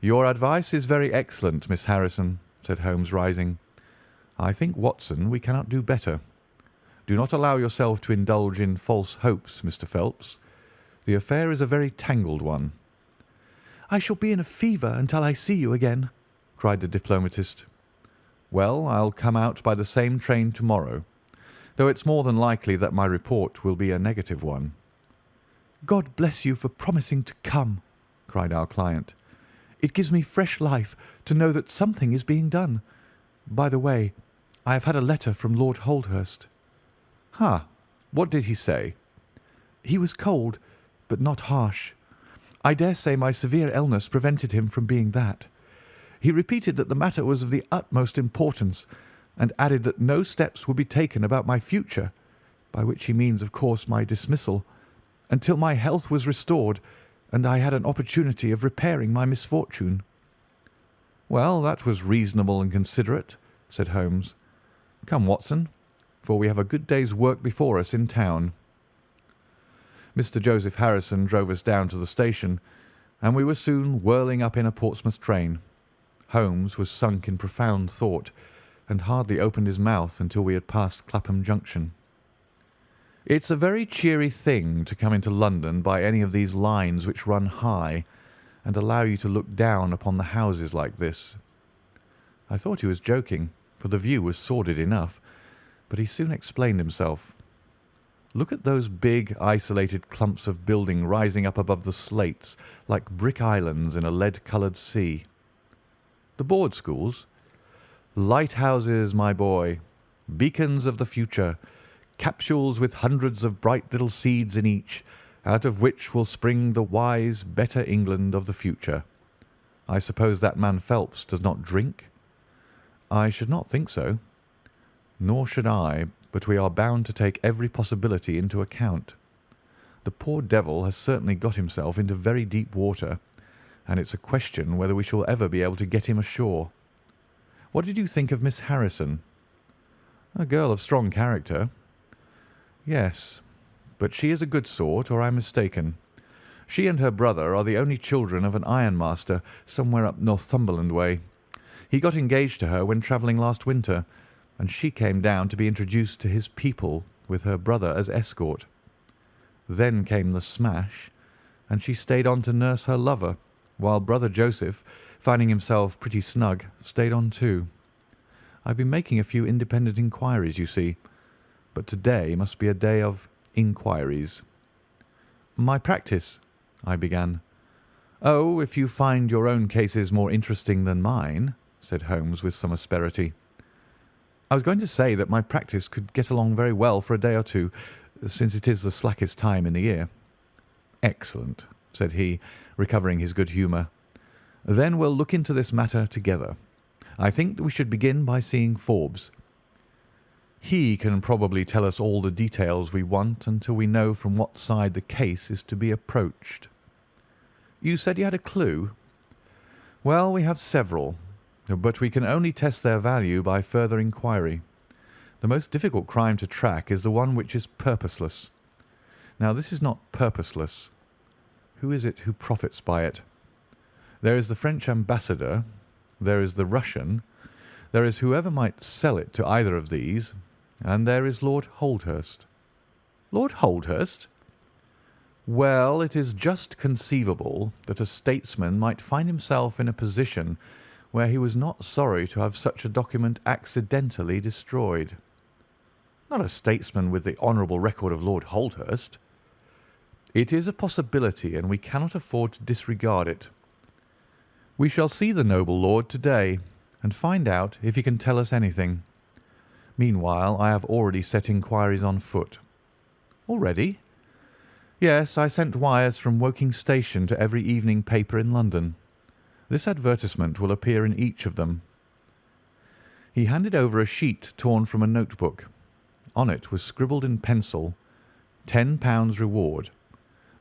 "Your advice is very excellent, Miss Harrison," said Holmes, rising. "I think, Watson, we cannot do better. Do not allow yourself to indulge in false hopes, Mr. Phelps. The affair is a very tangled one." "I shall be in a fever until I see you again," cried the diplomatist. "Well, I'll come out by the same train to-morrow, though it's more than likely that my report will be a negative one." "God bless you for promising to come," cried our client. "It gives me fresh life to know that something is being done. By the way, I have had a letter from Lord Holdhurst." "Ha! What did he say?" "He was cold, but not harsh. I dare say my severe illness prevented him from being that. He repeated that the matter was of the utmost importance, and added that no steps would be taken about my future, by which he means, of course, my dismissal, until my health was restored and I had an opportunity of repairing my misfortune." "Well, that was reasonable and considerate," said Holmes. "Come, Watson, for we have a good day's work before us in town." Mr. Joseph Harrison drove us down to the station, and we were soon whirling up in a Portsmouth train. Holmes was sunk in profound thought, and hardly opened his mouth until we had passed Clapham Junction. "It's a very cheery thing to come into London by any of these lines which run high and allow you to look down upon the houses like this." I thought he was joking, for the view was sordid enough, but he soon explained himself. "Look at those big, isolated clumps of building rising up above the slates like brick islands in a lead-coloured sea. The board schools? Lighthouses, my boy, beacons of the future, capsules with hundreds of bright little seeds in each, out of which will spring the wise, better England of the future. I suppose that man Phelps does not drink?" "I should not think so." "Nor should I, but we are bound to take every possibility into account. The poor devil has certainly got himself into very deep water, and it's a question whether we shall ever be able to get him ashore. What did you think of Miss Harrison?" "A girl of strong character." "Yes, but she is a good sort, or I am mistaken. She and her brother are the only children of an ironmaster somewhere up Northumberland way. He got engaged to her when travelling last winter, and she came down to be introduced to his people with her brother as escort. Then came the smash, and she stayed on to nurse her lover, while brother Joseph, finding himself pretty snug, stayed on too. I've been making a few independent inquiries, you see, but today must be a day of inquiries." "My practice," I began. "Oh, if you find your own cases more interesting than mine," said Holmes with some asperity. "I was going to say that my practice could get along very well for a day or two, since it is the slackest time in the year." "Excellent," said he, recovering his good humour. "Then we'll look into this matter together. I think that we should begin by seeing Forbes. He can probably tell us all the details we want until we know from what side the case is to be approached." "You said you had a clue?" "Well, we have several, but we can only test their value by further inquiry. The most difficult crime to track is the one which is purposeless. Now, this is not purposeless. Who is it who profits by it? There is the French ambassador, there is the Russian, there is whoever might sell it to either of these, and there is Lord Holdhurst." "Lord Holdhurst?" "Well, it is just conceivable that a statesman might find himself in a position where he was not sorry to have such a document accidentally destroyed." "Not a statesman with the honourable record of Lord Holdhurst." "It is a possibility, and we cannot afford to disregard it. We shall see the noble lord to-day, and find out if he can tell us anything. Meanwhile, I have already set inquiries on foot." "Already?" "Yes, I sent wires from Woking Station to every evening paper in London. This advertisement will appear in each of them." He handed over a sheet torn from a notebook. On it was scribbled in pencil, £10 reward,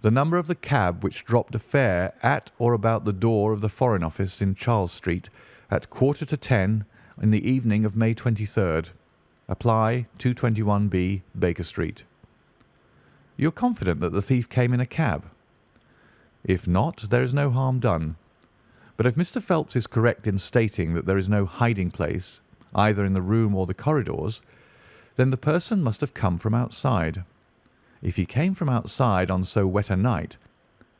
the number of the cab which dropped a fare at or about the door of the Foreign Office in Charles Street at 9:45 in the evening of May 23rd. Apply 221B, Baker Street. "You're confident that the thief came in a cab?" "If not, there is no harm done. But if Mr. Phelps is correct in stating that there is no hiding place, either in the room or the corridors, then the person must have come from outside. If he came from outside on so wet a night,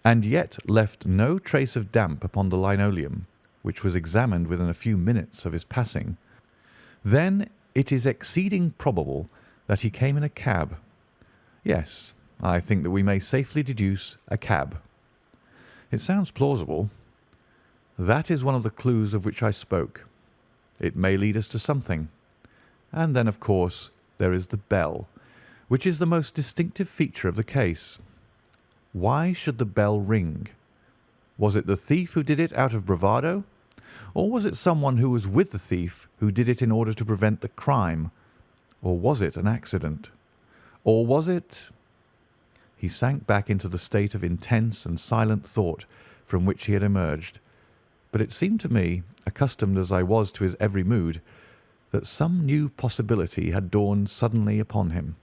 and yet left no trace of damp upon the linoleum, which was examined within a few minutes of his passing, then it is exceeding probable that he came in a cab. Yes, I think that we may safely deduce a cab." "It sounds plausible." "That is one of the clues of which I spoke. It may lead us to something. And then, of course, there is the bell, which is the most distinctive feature of the case. Why should the bell ring? Was it the thief who did it out of bravado? Or was it someone who was with the thief who did it in order to prevent the crime? Or was it an accident? Or was it—" he sank back into the state of intense and silent thought from which he had emerged. But it seemed to me, accustomed as I was to his every mood, that some new possibility had dawned suddenly upon him.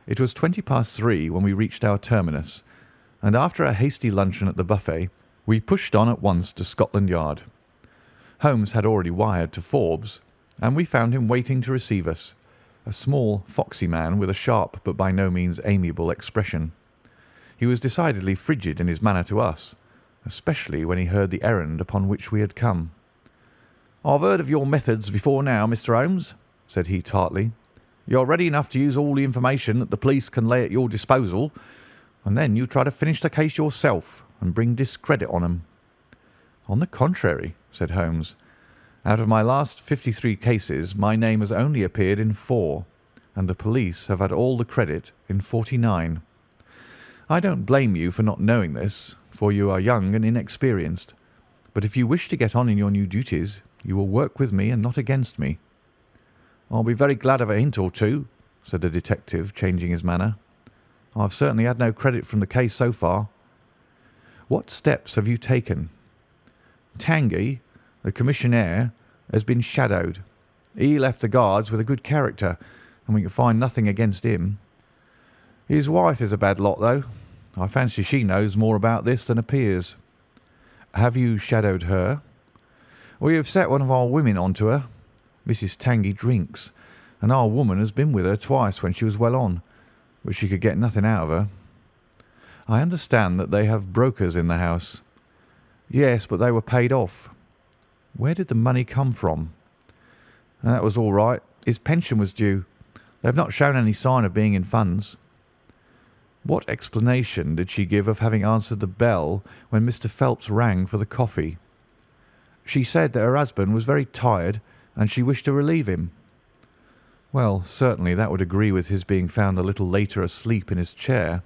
It was 3:20 when we reached our terminus, and after a hasty luncheon at the buffet, we pushed on at once to Scotland Yard. Holmes had already wired to Forbes, and we found him waiting to receive us, a small, foxy man with a sharp but by no means amiable expression. He was decidedly frigid in his manner to us, especially when he heard the errand upon which we had come. "I've heard of your methods before now, Mr. Holmes," said he tartly. "You're ready enough to use all the information that the police can lay at your disposal, and then you try to finish the case yourself and bring discredit on 'em." "On the contrary," said Holmes, "out of my last 53 cases my name has only appeared in 4, and the police have had all the credit in 49. I don't blame you for not knowing this, for you are young and inexperienced, but if you wish to get on in your new duties, you will work with me and not against me." "I'll be very glad of a hint or two," said the detective, changing his manner. "I've certainly had no credit from the case so far." "What steps have you taken?" "Tanguy, the commissionaire, has been shadowed. He left the Guards with a good character, and we can find nothing against him. His wife is a bad lot, though. I fancy she knows more about this than appears." "Have you shadowed her?" "We have set one of our women on to her. Mrs. Tanguy drinks, and our woman has been with her twice when she was well on, but she could get nothing out of her." "I understand that they have brokers in the house." "Yes, but they were paid off." "Where did the money come from?" "That was all right. His pension was due. They have not shown any sign of being in funds." "What explanation did she give of having answered the bell when Mr. Phelps rang for the coffee?" "She said that her husband was very tired and she wished to relieve him." "Well, certainly that would agree with his being found a little later asleep in his chair.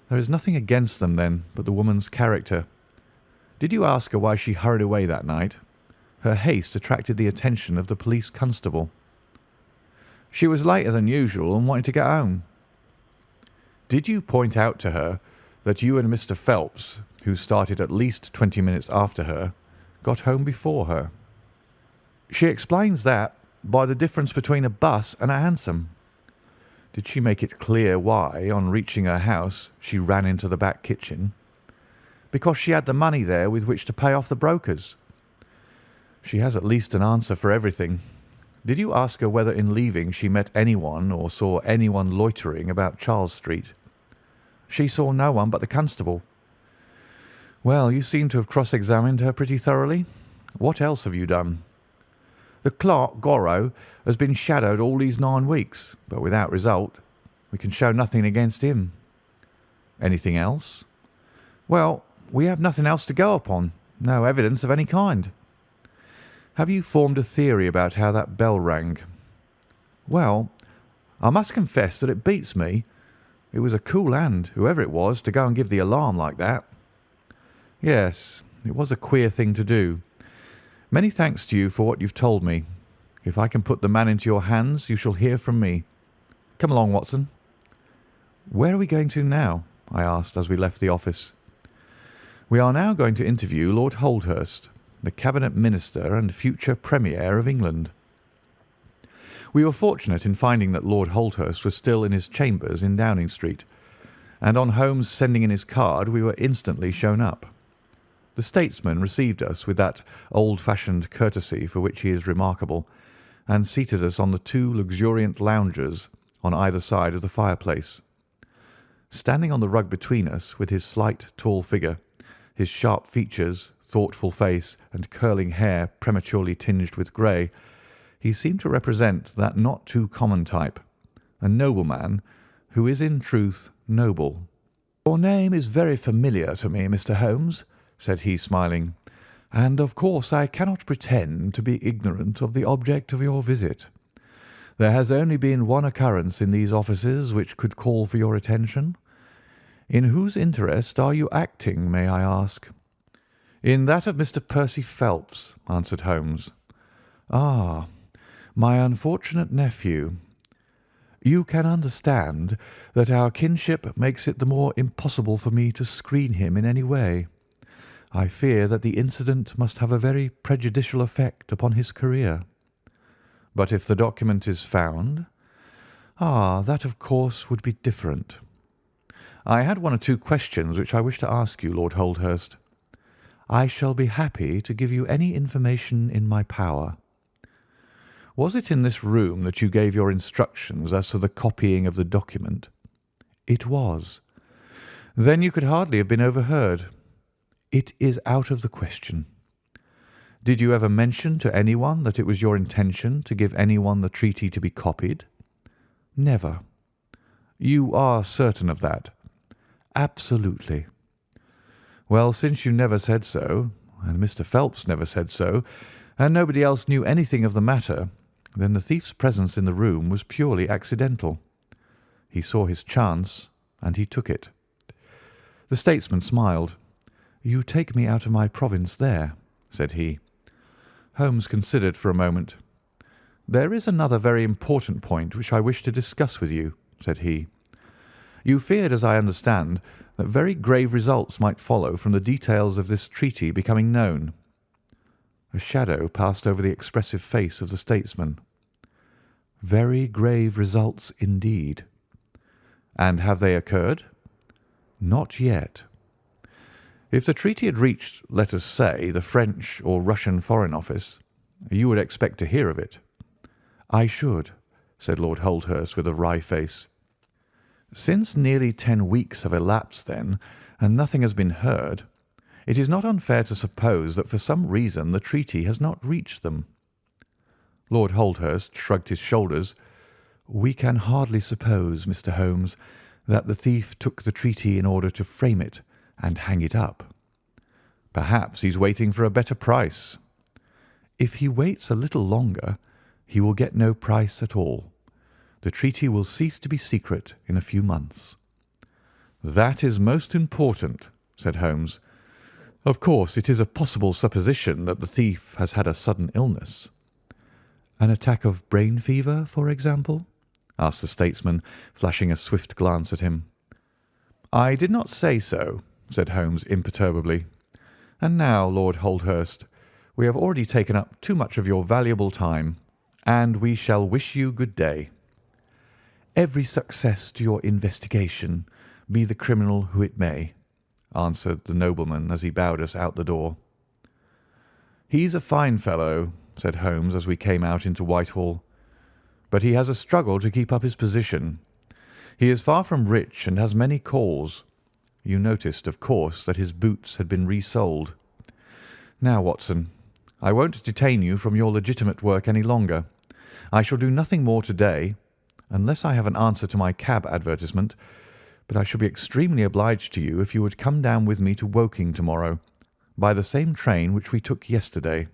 There is nothing against them, then, but the woman's character. Did you ask her why she hurried away that night? Her haste attracted the attention of the police constable." "She was later than usual and wanted to get home." "Did you point out to her that you and Mr. Phelps, who started at least 20 minutes after her, got home before her?" "She explains that by the difference between a bus and a hansom." "Did she make it clear why, on reaching her house, she ran into the back kitchen?" "Because she had the money there with which to pay off the brokers." "She has at least an answer for everything. Did you ask her whether in leaving she met anyone or saw anyone loitering about Charles Street?" "She saw no one but the constable." "Well, you seem to have cross-examined her pretty thoroughly. What else have you done?" "The clerk, Gorrow, has been shadowed all these 9 weeks, but without result. We can show nothing against him." "Anything else?" "Well, we have nothing else to go upon. No evidence of any kind." "Have you formed a theory about how that bell rang?" "Well, I must confess that it beats me. It was a cool hand, whoever it was, to go and give the alarm like that." "Yes, it was a queer thing to do. Many thanks to you for what you've told me. If I can put the man into your hands, you shall hear from me. Come along, Watson." "Where are we going to now?" I asked as we left the office. "We are now going to interview Lord Holdhurst, the Cabinet Minister and future Premier of England." We were fortunate in finding that Lord Holdhurst was still in his chambers in Downing Street, and on Holmes sending in his card we were instantly shown up. The statesman received us with that old-fashioned courtesy for which he is remarkable, and seated us on the 2 luxuriant loungers on either side of the fireplace. Standing on the rug between us, with his slight, tall figure, his sharp features, thoughtful face, and curling hair prematurely tinged with grey, he seemed to represent that not too common type, a nobleman who is in truth noble. "Your name is very familiar to me, Mr. Holmes," said he, smiling, "and of course I cannot pretend to be ignorant of the object of your visit. There has only been one occurrence in these offices which could call for your attention. In whose interest are you acting, may I ask?" "In that of Mr. Percy Phelps," answered Holmes. "Ah, my unfortunate nephew. You can understand that our kinship makes it the more impossible for me to screen him in any way. I fear that the incident must have a very prejudicial effect upon his career." "But if the document is found?" "Ah, that of course would be different. I had one or two questions which I wish to ask you, Lord Holdhurst." "I shall be happy to give you any information in my power." "Was it in this room that you gave your instructions as to the copying of the document?" "It was." "Then you could hardly have been overheard." "It is out of the question." "Did you ever mention to anyone that it was your intention to give anyone the treaty to be copied?" "Never." "You are certain of that?" "Absolutely." "Well, since you never said so, and Mr. Phelps never said so, and nobody else knew anything of the matter, then the thief's presence in the room was purely accidental. He saw his chance, and he took it." The statesman smiled. "You take me out of my province there," said he. Holmes considered for a moment. "There is another very important point which I wish to discuss with you," said he. "You feared, as I understand, that very grave results might follow from the details of this treaty becoming known." A shadow passed over the expressive face of the statesman. "Very grave results indeed." "And have they occurred?" "Not yet." "If the treaty had reached, let us say, the French or Russian Foreign Office, you would expect to hear of it." "I should," said Lord Holdhurst with a wry face. "Since nearly 10 weeks have elapsed, then, and nothing has been heard, it is not unfair to suppose that for some reason the treaty has not reached them." Lord Holdhurst shrugged his shoulders. "We can hardly suppose, Mr. Holmes, that the thief took the treaty in order to frame it and hang it up." "Perhaps he's waiting for a better price." "If he waits a little longer, he will get no price at all. The treaty will cease to be secret in a few months." "That is most important," said Holmes. "Of course, it is a possible supposition that the thief has had a sudden illness." "An attack of brain fever, for example?" asked the statesman, flashing a swift glance at him. "I did not say so," said Holmes imperturbably. "And now, Lord Holdhurst, we have already taken up too much of your valuable time, and we shall wish you good day." "Every success to your investigation, be the criminal who it may," answered the nobleman as he bowed us out the door. "He's a fine fellow," said Holmes as we came out into Whitehall, "but he has a struggle to keep up his position. He is far from rich and has many calls. You noticed, of course, that his boots had been resold. Now, Watson, I won't detain you from your legitimate work any longer. I shall do nothing more to-day, unless I have an answer to my cab advertisement, but I shall be extremely obliged to you if you would come down with me to Woking to-morrow, by the same train which we took yesterday."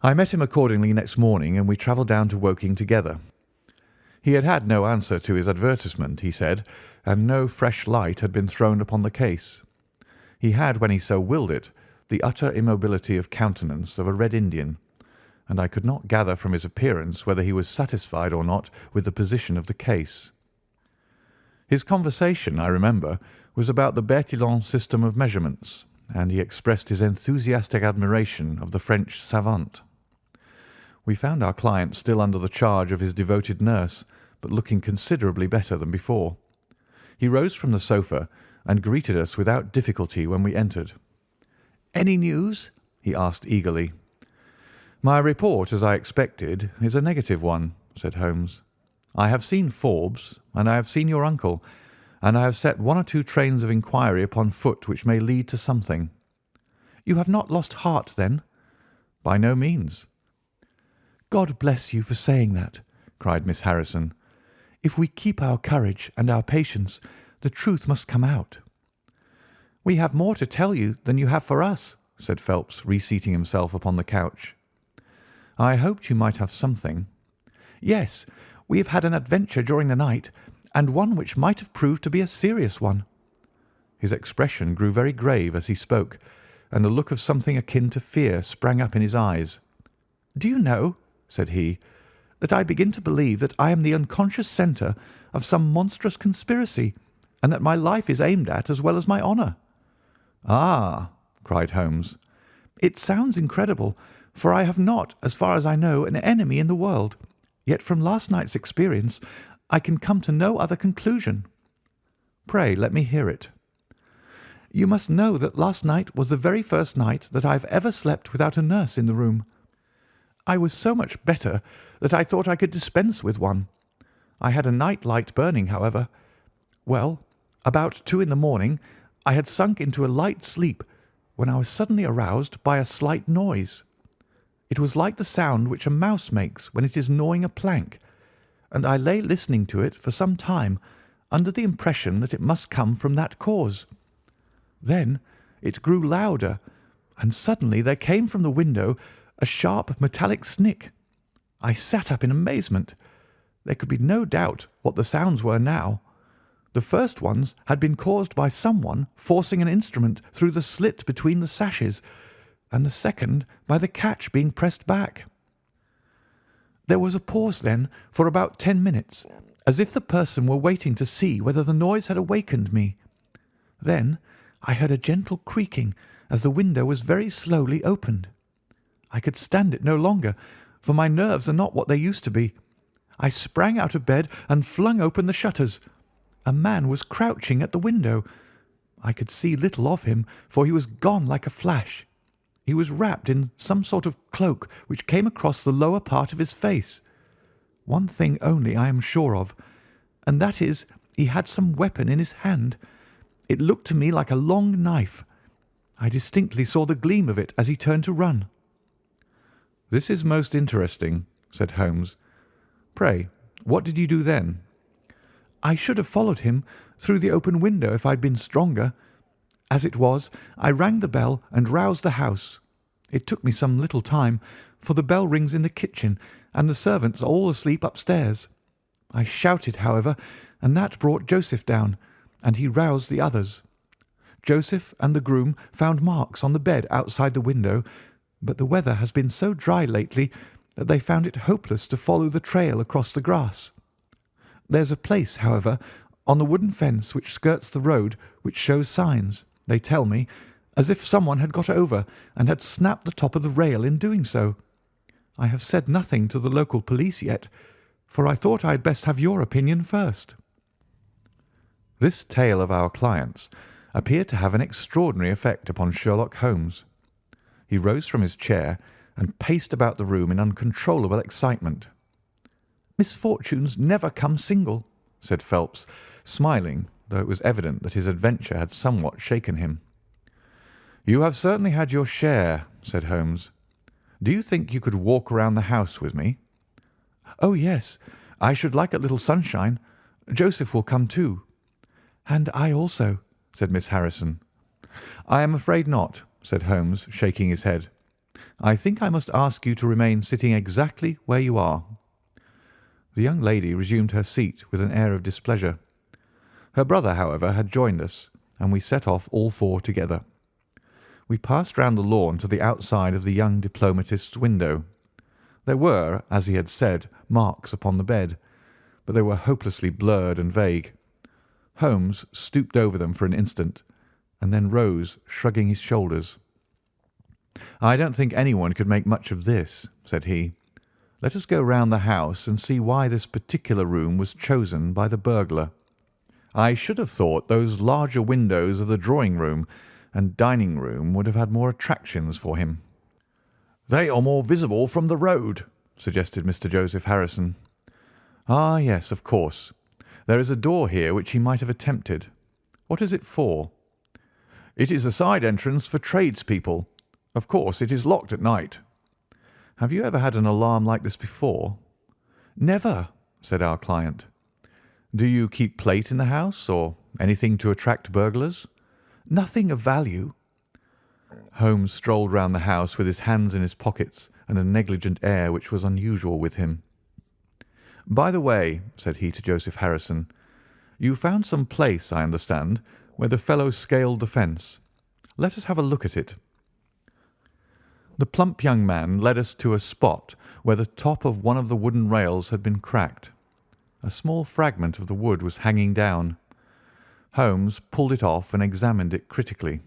I met him accordingly next morning, and we travelled down to Woking together. He had had no answer to his advertisement, he said, and no fresh light had been thrown upon the case. He had, when he so willed it, the utter immobility of countenance of a Red Indian, and I could not gather from his appearance whether he was satisfied or not with the position of the case. His conversation, I remember, was about the Bertillon system of measurements, and he expressed his enthusiastic admiration of the French savant. We found our client still under the charge of his devoted nurse, but looking considerably better than before. He rose from the sofa and greeted us without difficulty when we entered. "Any news?" he asked eagerly. "My report, as I expected, is a negative one," said Holmes. "I have seen Forbes, and I have seen your uncle, and I have set one or two trains of inquiry upon foot which may lead to something." "You have not lost heart, then?" "By no means." "God bless you for saying that," cried Miss Harrison. "If we keep our courage and our patience, the truth must come out." "We have more to tell you than you have for us," said Phelps, reseating himself upon the couch. "I hoped you might have something." "Yes, we have had an adventure during the night, and one which might have proved to be a serious one." His expression grew very grave as he spoke, and a look of something akin to fear sprang up in his eyes. "Do you know," said he, that I begin to believe that I am the unconscious centre of some monstrous conspiracy, and that my life is aimed at as well as my honour." "Ah!" cried Holmes. "It sounds incredible, for I have not, as far as I know, an enemy in the world. Yet from last night's experience I can come to no other conclusion." "Pray let me hear it." "You must know that last night was the very first night that I have ever slept without a nurse in the room. I was so much better that I thought I could dispense with one. I had a night light burning, however. Well, about 2 in the morning I had sunk into a light sleep when I was suddenly aroused by a slight noise. It was like the sound which a mouse makes when it is gnawing a plank, and I lay listening to it for some time under the impression that it must come from that cause. Then it grew louder, and suddenly there came from the window a sharp metallic snick. I sat up in amazement. There could be no doubt what the sounds were now. The first ones had been caused by someone forcing an instrument through the slit between the sashes, and the second by the catch being pressed back. There was a pause then for about 10 minutes, as if the person were waiting to see whether the noise had awakened me. Then I heard a gentle creaking as the window was very slowly opened. I could stand it no longer, for my nerves are not what they used to be. I sprang out of bed and flung open the shutters. A man was crouching at the window. I could see little of him, for he was gone like a flash. He was wrapped in some sort of cloak which came across the lower part of his face. One thing only I am sure of, and that is he had some weapon in his hand. It looked to me like a long knife. I distinctly saw the gleam of it as he turned to run." "This is most interesting," said Holmes. "Pray, what did you do then?" "I should have followed him through the open window if I had been stronger. As it was, I rang the bell and roused the house. It took me some little time, for the bell rings in the kitchen, and the servants are all asleep upstairs. I shouted, however, and that brought Joseph down, and he roused the others. Joseph and the groom found marks on the bed outside the window, but the weather has been so dry lately that they found it hopeless to follow the trail across the grass. There's a place, however, on the wooden fence which skirts the road which shows signs, they tell me, as if someone had got over and had snapped the top of the rail in doing so. I have said nothing to the local police yet, for I thought I had best have your opinion first." This tale of our client's appeared to have an extraordinary effect upon Sherlock Holmes. He rose from his chair and paced about the room in uncontrollable excitement. "Misfortunes never come single," said Phelps, smiling, though it was evident that his adventure had somewhat shaken him. "You have certainly had your share," said Holmes. "Do you think you could walk round the house with me?" "Oh, yes. I should like a little sunshine. Joseph will come too." "And I also," said Miss Harrison. "I am afraid not," said Holmes, shaking his head. "I think I must ask you to remain sitting exactly where you are." The young lady resumed her seat with an air of displeasure. Her brother, however, had joined us, and we set off all four together. We passed round the lawn to the outside of the young diplomatist's window. There were, as he had said, marks upon the bed, but they were hopelessly blurred and vague. Holmes stooped over them for an instant, and then rose, shrugging his shoulders. "I don't think anyone could make much of this," said he. "Let us go round the house and see why this particular room was chosen by the burglar. I should have thought those larger windows of the drawing-room and dining-room would have had more attractions for him." "They are more visible from the road," suggested Mr. Joseph Harrison. "Ah, yes, of course. There is a door here which he might have attempted. What is it for?" "It is a side entrance for tradespeople. Of course, it is locked at night." "Have you ever had an alarm like this before?" "Never," said our client. "Do you keep plate in the house, or anything to attract burglars?" "Nothing of value." Holmes strolled round the house with his hands in his pockets and a negligent air which was unusual with him. "By the way," said he to Joseph Harrison, "you found some place, I understand, where the fellow scaled the fence. Let us have a look at it." The plump young man led us to a spot where the top of one of the wooden rails had been cracked. A small fragment of the wood was hanging down. Holmes pulled it off and examined it critically.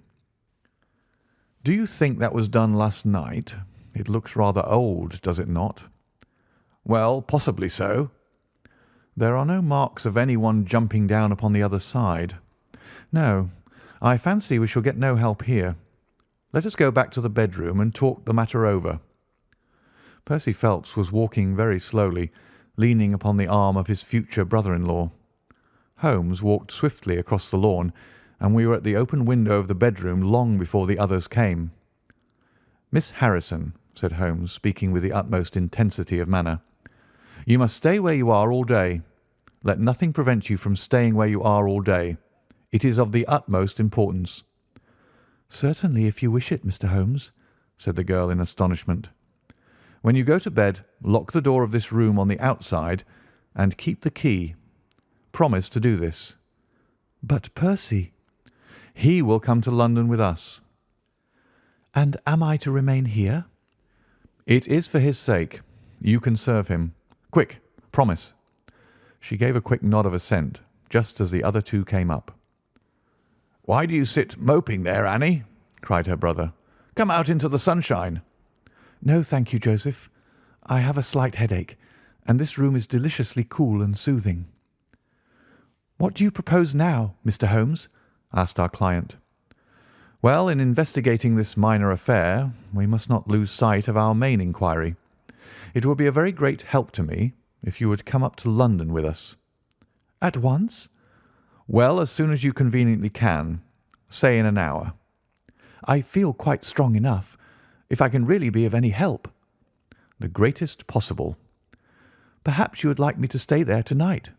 "Do you think that was done last night? It looks rather old, does it not?" "Well, possibly so." "There are no marks of anyone jumping down upon the other side." "No, I fancy we shall get no help here. Let us go back to the bedroom and talk the matter over." Percy Phelps was walking very slowly, leaning upon the arm of his future brother-in-law. Holmes walked swiftly across the lawn, and we were at the open window of the bedroom long before the others came. "Miss Harrison," said Holmes, speaking with the utmost intensity of manner, "you must stay where you are all day. Let nothing prevent you from staying where you are all day. It is of the utmost importance." "Certainly, if you wish it, Mr. Holmes," said the girl in astonishment. "When you go to bed, lock the door of this room on the outside and keep the key. Promise to do this." "But Percy—" "He will come to London with us." "And am I to remain here?" "It is for his sake. You can serve him. Quick, promise." She gave a quick nod of assent, just as the other two came up. "Why do you sit moping there, Annie?" cried her brother. "Come out into the sunshine." "No, thank you, Joseph. I have a slight headache, and this room is deliciously cool and soothing." "What do you propose now, Mr. Holmes?" asked our client. "Well, in investigating this minor affair, we must not lose sight of our main inquiry. It would be a very great help to me if you would come up to London with us." "At once?" "Well, as soon as you conveniently can. Say in an hour." "I feel quite strong enough, if I can really be of any help." "The greatest possible." "Perhaps you would like me to stay there tonight?"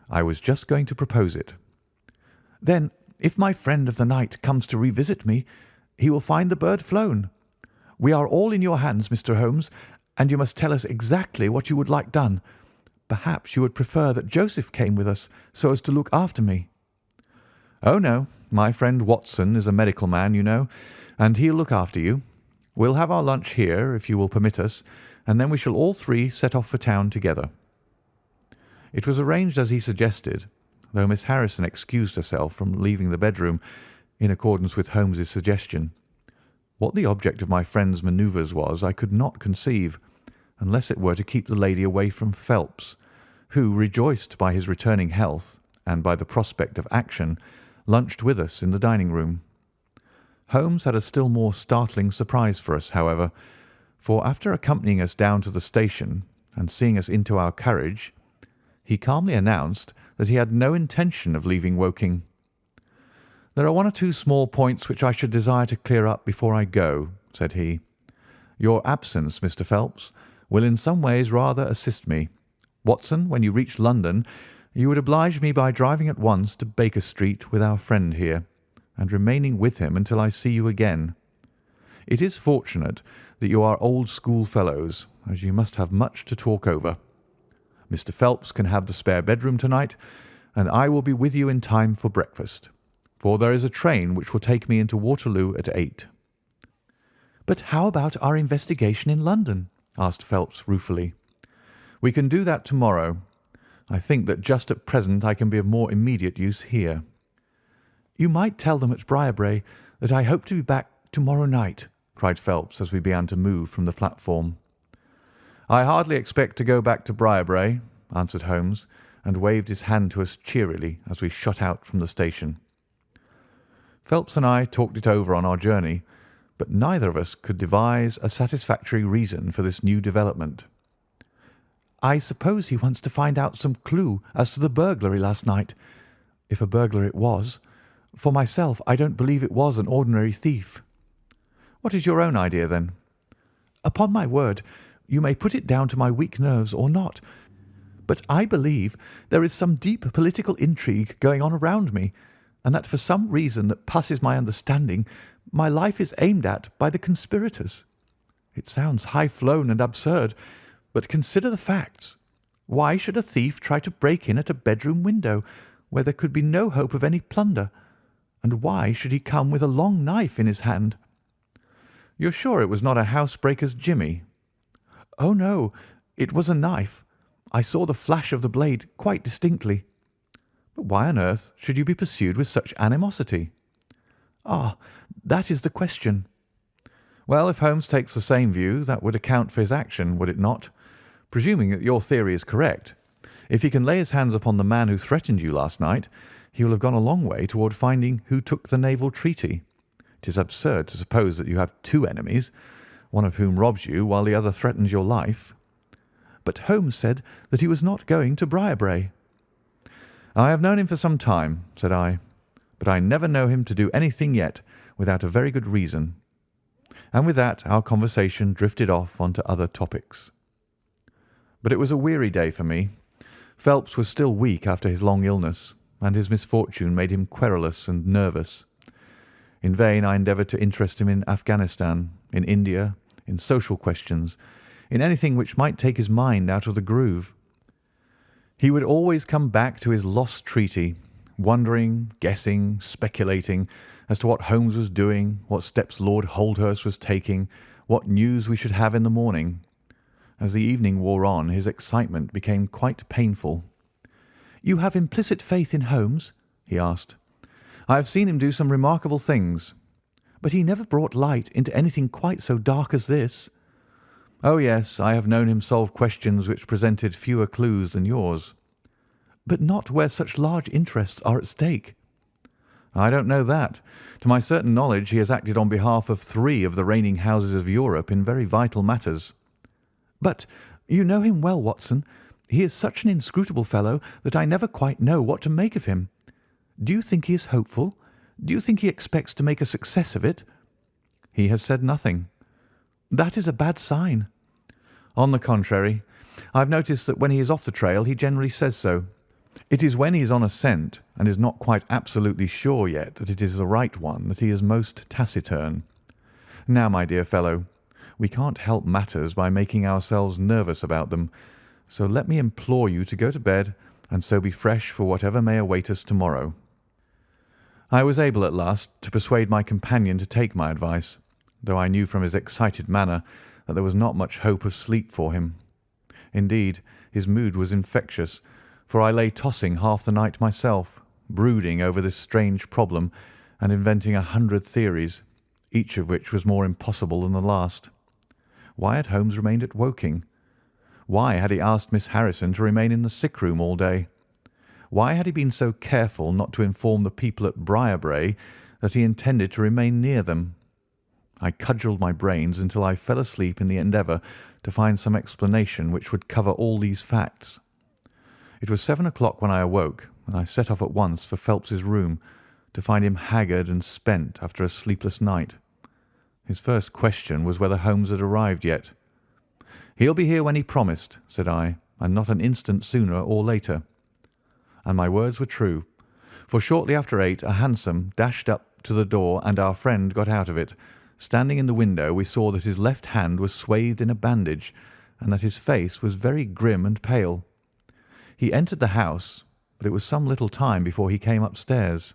"I was just going to propose it." "Then, if my friend of the night comes to revisit me, he will find the bird flown. We are all in your hands, Mr. Holmes, and you must tell us exactly what you would like done. Perhaps you would prefer that Joseph came with us so as to look after me." "Oh, no. My friend Watson is a medical man, you know, and he'll look after you. We'll have our lunch here, if you will permit us, and then we shall all three set off for town together." It was arranged as he suggested, though Miss Harrison excused herself from leaving the bedroom in accordance with Holmes's suggestion. What the object of my friend's manoeuvres was I could not conceive, unless it were to keep the lady away from Phelps, who, rejoiced by his returning health and by the prospect of action, lunched with us in the dining-room. Holmes had a still more startling surprise for us, however, for after accompanying us down to the station and seeing us into our carriage, he calmly announced that he had no intention of leaving Woking. "There are one or two small points which I should desire to clear up before I go," said he. "Your absence, Mr. Phelps, will in some ways rather assist me. Watson, when you reach London, you would oblige me by driving at once to Baker Street with our friend here, and remaining with him until I see you again. It is fortunate that you are old schoolfellows, as you must have much to talk over. Mr. Phelps can have the spare bedroom tonight, and I will be with you in time for breakfast, for there is a train which will take me into Waterloo at 8. "But how about our investigation in London?" asked Phelps ruefully. "We can do that tomorrow. I think that just at present I can be of more immediate use here." "You might tell them at Briarbrae that I hope to be back tomorrow night," cried Phelps as we began to move from the platform. "I hardly expect to go back to Briarbrae," answered Holmes, and waved his hand to us cheerily as we shot out from the station. Phelps and I talked it over on our journey, but neither of us could devise a satisfactory reason for this new development. "I suppose he wants to find out some clue as to the burglary last night, if a burglar it was. For myself, I don't believe it was an ordinary thief." "What is your own idea, then?" "Upon my word, you may put it down to my weak nerves or not, but I believe there is some deep political intrigue going on around me, and that for some reason that passes my understanding, my life is aimed at by the conspirators. It sounds high-flown and absurd, but consider the facts. Why should a thief try to break in at a bedroom window where there could be no hope of any plunder? And why should he come with a long knife in his hand?" You're sure it was not a housebreaker's jimmy?" "Oh, no, it was a knife. I saw the flash of the blade quite distinctly." "But why on earth should you be pursued with such animosity?" "Ah, that is the question." "Well, if Holmes takes the same view, that would account for his action, would it not? Presuming that your theory is correct, if he can lay his hands upon the man who threatened you last night, he will have gone a long way toward finding who took the Naval Treaty. It is absurd to suppose that you have two enemies, one of whom robs you while the other threatens your life." "But Holmes said that he was not going to Briarbrae." "I have known him for some time," said I, "but I never know him to do anything yet without a very good reason." And with that our conversation drifted off on to other topics. But it was a weary day for me. Phelps was still weak after his long illness, and his misfortune made him querulous and nervous. In vain I endeavoured to interest him in Afghanistan, in India, in social questions, in anything which might take his mind out of the groove. He would always come back to his lost treaty, wondering, guessing, speculating as to what Holmes was doing, what steps Lord Holdhurst was taking, what news we should have in the morning. As the evening wore on, his excitement became quite painful. "You have implicit faith in Holmes?" he asked. "I have seen him do some remarkable things." "But he never brought light into anything quite so dark as this." "Oh, yes, I have known him solve questions which presented fewer clues than yours." "But not where such large interests are at stake." "I don't know that. To my certain knowledge he has acted on behalf of 3 of the reigning houses of Europe in very vital matters." "But you know him well, Watson. He is such an inscrutable fellow that I never quite know what to make of him. Do you think he is hopeful? Do you think he expects to make a success of it?" "He has said nothing." "That is a bad sign." "On the contrary, I have noticed that when he is off the trail he generally says so. It is when he is on a scent and is not quite absolutely sure yet that it is the right one that he is most taciturn. Now, my dear fellow, we can't help matters by making ourselves nervous about them, so let me implore you to go to bed and so be fresh for whatever may await us tomorrow." I was able at last to persuade my companion to take my advice, though I knew from his excited manner that there was not much hope of sleep for him. Indeed, his mood was infectious, for I lay tossing half the night myself, brooding over this strange problem and inventing 100 theories, each of which was more impossible than the last. Why had Holmes remained at Woking? Why had he asked Miss Harrison to remain in the sick room all day? Why had he been so careful not to inform the people at Briarbrae that he intended to remain near them? I cudgelled my brains until I fell asleep in the endeavour to find some explanation which would cover all these facts. It was 7 o'clock when I awoke, and I set off at once for Phelps's room, to find him haggard and spent after a sleepless night. His first question was whether Holmes had arrived yet. "He'll be here when he promised," said I, "and not an instant sooner or later." And my words were true, for shortly after 8 a hansom dashed up to the door and our friend got out of it. Standing in the window we saw that his left hand was swathed in a bandage and that his face was very grim and pale. He entered the house, but it was some little time before he came upstairs.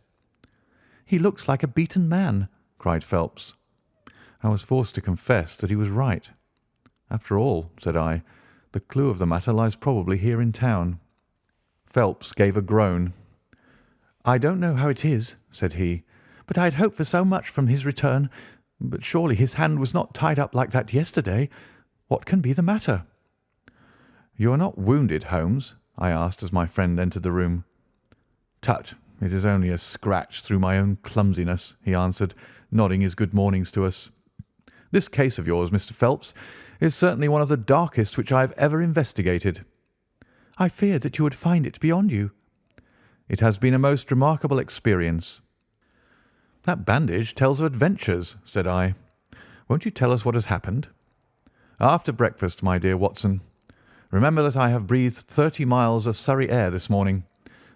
"He looks like a beaten man," cried Phelps. I was forced to confess that he was right. "After all," said I, "the clue of the matter lies probably here in town." Phelps gave a groan. "I don't know how it is," said he, "but I had hoped for so much from his return. But surely his hand was not tied up like that yesterday. What can be the matter?" "You are not wounded, Holmes?" I asked as my friend entered the room. "Tut, it is only a scratch through my own clumsiness," he answered, nodding his good mornings to us. "This case of yours, Mr. Phelps, is certainly one of the darkest which I have ever investigated." "I feared that you would find it beyond you." "It has been a most remarkable experience." "That bandage tells of adventures," said I. "Won't you tell us what has happened?" "After breakfast, my dear Watson. Remember that I have breathed 30 miles of Surrey air this morning.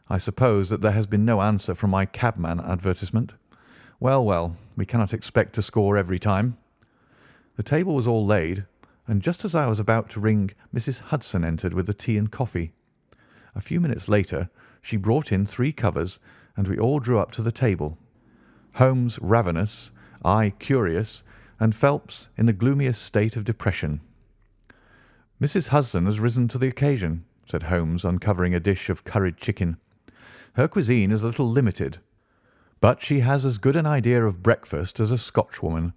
I suppose that there has been no answer from my cabman advertisement. Well, well, we cannot expect to score every time." The table was all laid, and just as I was about to ring, Mrs. Hudson entered with the tea and coffee. A few minutes later she brought in 3 covers, and we all drew up to the table. Holmes ravenous, I curious, and Phelps in the gloomiest state of depression. "Mrs. Hudson has risen to the occasion," said Holmes, uncovering a dish of curried chicken. "Her cuisine is a little limited, but she has as good an idea of breakfast as a Scotchwoman.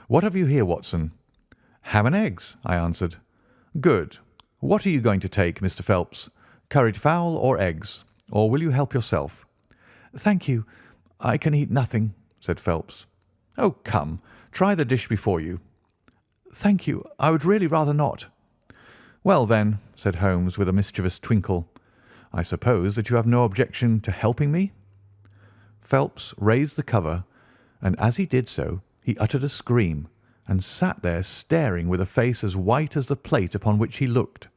What have you here, Watson?" "Ham and eggs," I answered. "Good. What are you going to take, Mr. Phelps? Curried fowl or eggs? Or will you help yourself?" "Thank you. I can eat nothing," said Phelps. "Oh, come, try the dish before you." "Thank you. I would really rather not." "Well, then," said Holmes with a mischievous twinkle, "I suppose that you have no objection to helping me?" Phelps raised the cover, and as he did so he uttered a scream, and sat there staring with a face as white as the plate upon which he looked.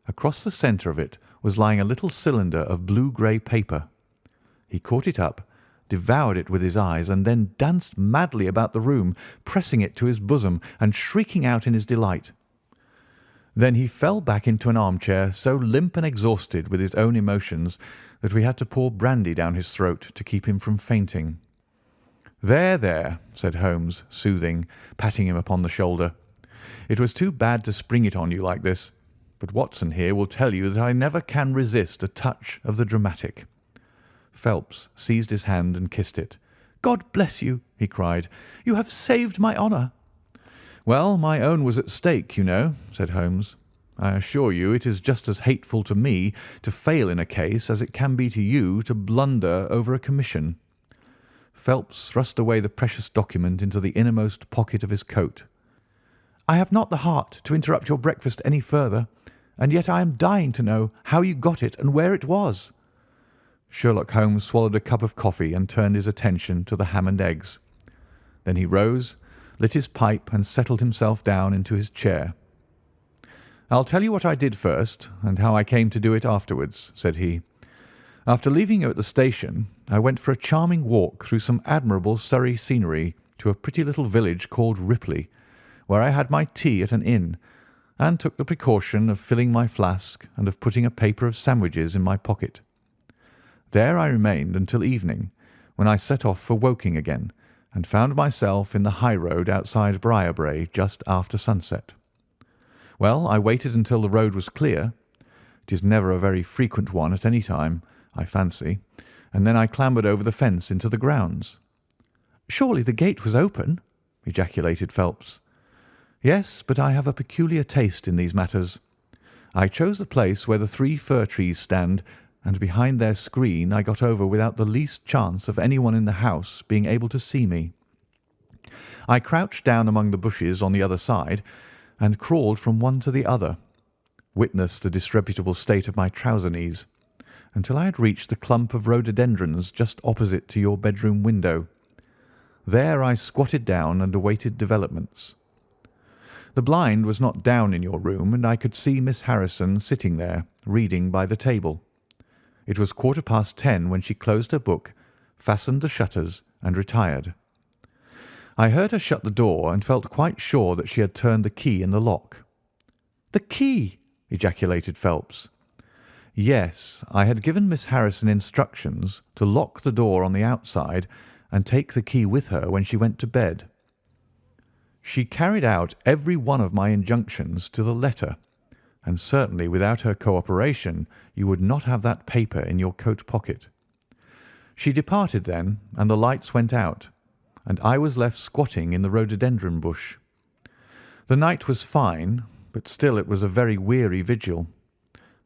Across the centre of it was lying a little cylinder of blue-grey paper. He caught it up, devoured it with his eyes, and then danced madly about the room, pressing it to his bosom and shrieking out in his delight. Then he fell back into an armchair, so limp and exhausted with his own emotions that we had to pour brandy down his throat to keep him from fainting. "There, there," said Holmes, soothing, patting him upon the shoulder. "It was too bad to spring it on you like this, but Watson here will tell you that I never can resist a touch of the dramatic." Phelps seized his hand and kissed it. "God bless you!" he cried. "You have saved my honour." "Well, my own was at stake, you know," said Holmes. "I assure you it is just as hateful to me to fail in a case as it can be to you to blunder over a commission." Phelps thrust away the precious document into the innermost pocket of his coat. "I have not the heart to interrupt your breakfast any further, and yet I am dying to know how you got it and where it was." Sherlock Holmes swallowed a cup of coffee and turned his attention to the ham and eggs. Then he rose, lit his pipe, and settled himself down into his chair. "I'll tell you what I did first, and how I came to do it afterwards," said he. "After leaving you at the station, I went for a charming walk through some admirable Surrey scenery to a pretty little village called Ripley, where I had my tea at an inn, and took the precaution of filling my flask and of putting a paper of sandwiches in my pocket. There I remained until evening, when I set off for Woking again, and found myself in the high road outside Briarbrae just after sunset. Well, I waited until the road was clear. It is never a very frequent one at any time, I fancy, and then I clambered over the fence into the grounds." "Surely the gate was open?" ejaculated Phelps. "Yes, but I have a peculiar taste in these matters. I chose the place where the 3 fir trees stand, and behind their screen I got over without the least chance of anyone in the house being able to see me. I crouched down among the bushes on the other side, and crawled from one to the other, witness the disreputable state of my trouser knees, until I had reached the clump of rhododendrons just opposite to your bedroom window. There I squatted down and awaited developments. The blind was not down in your room, and I could see Miss Harrison sitting there, reading by the table. It was 10:15 when she closed her book, fastened the shutters, and retired. I heard her shut the door and felt quite sure that she had turned the key in the lock." "The key!" ejaculated Phelps. "Yes, I had given Miss Harrison instructions to lock the door on the outside and take the key with her when she went to bed. She carried out every one of my injunctions to the letter, and certainly without her cooperation you would not have that paper in your coat pocket. She departed then, and the lights went out, and I was left squatting in the rhododendron bush. The night was fine, but still it was a very weary vigil.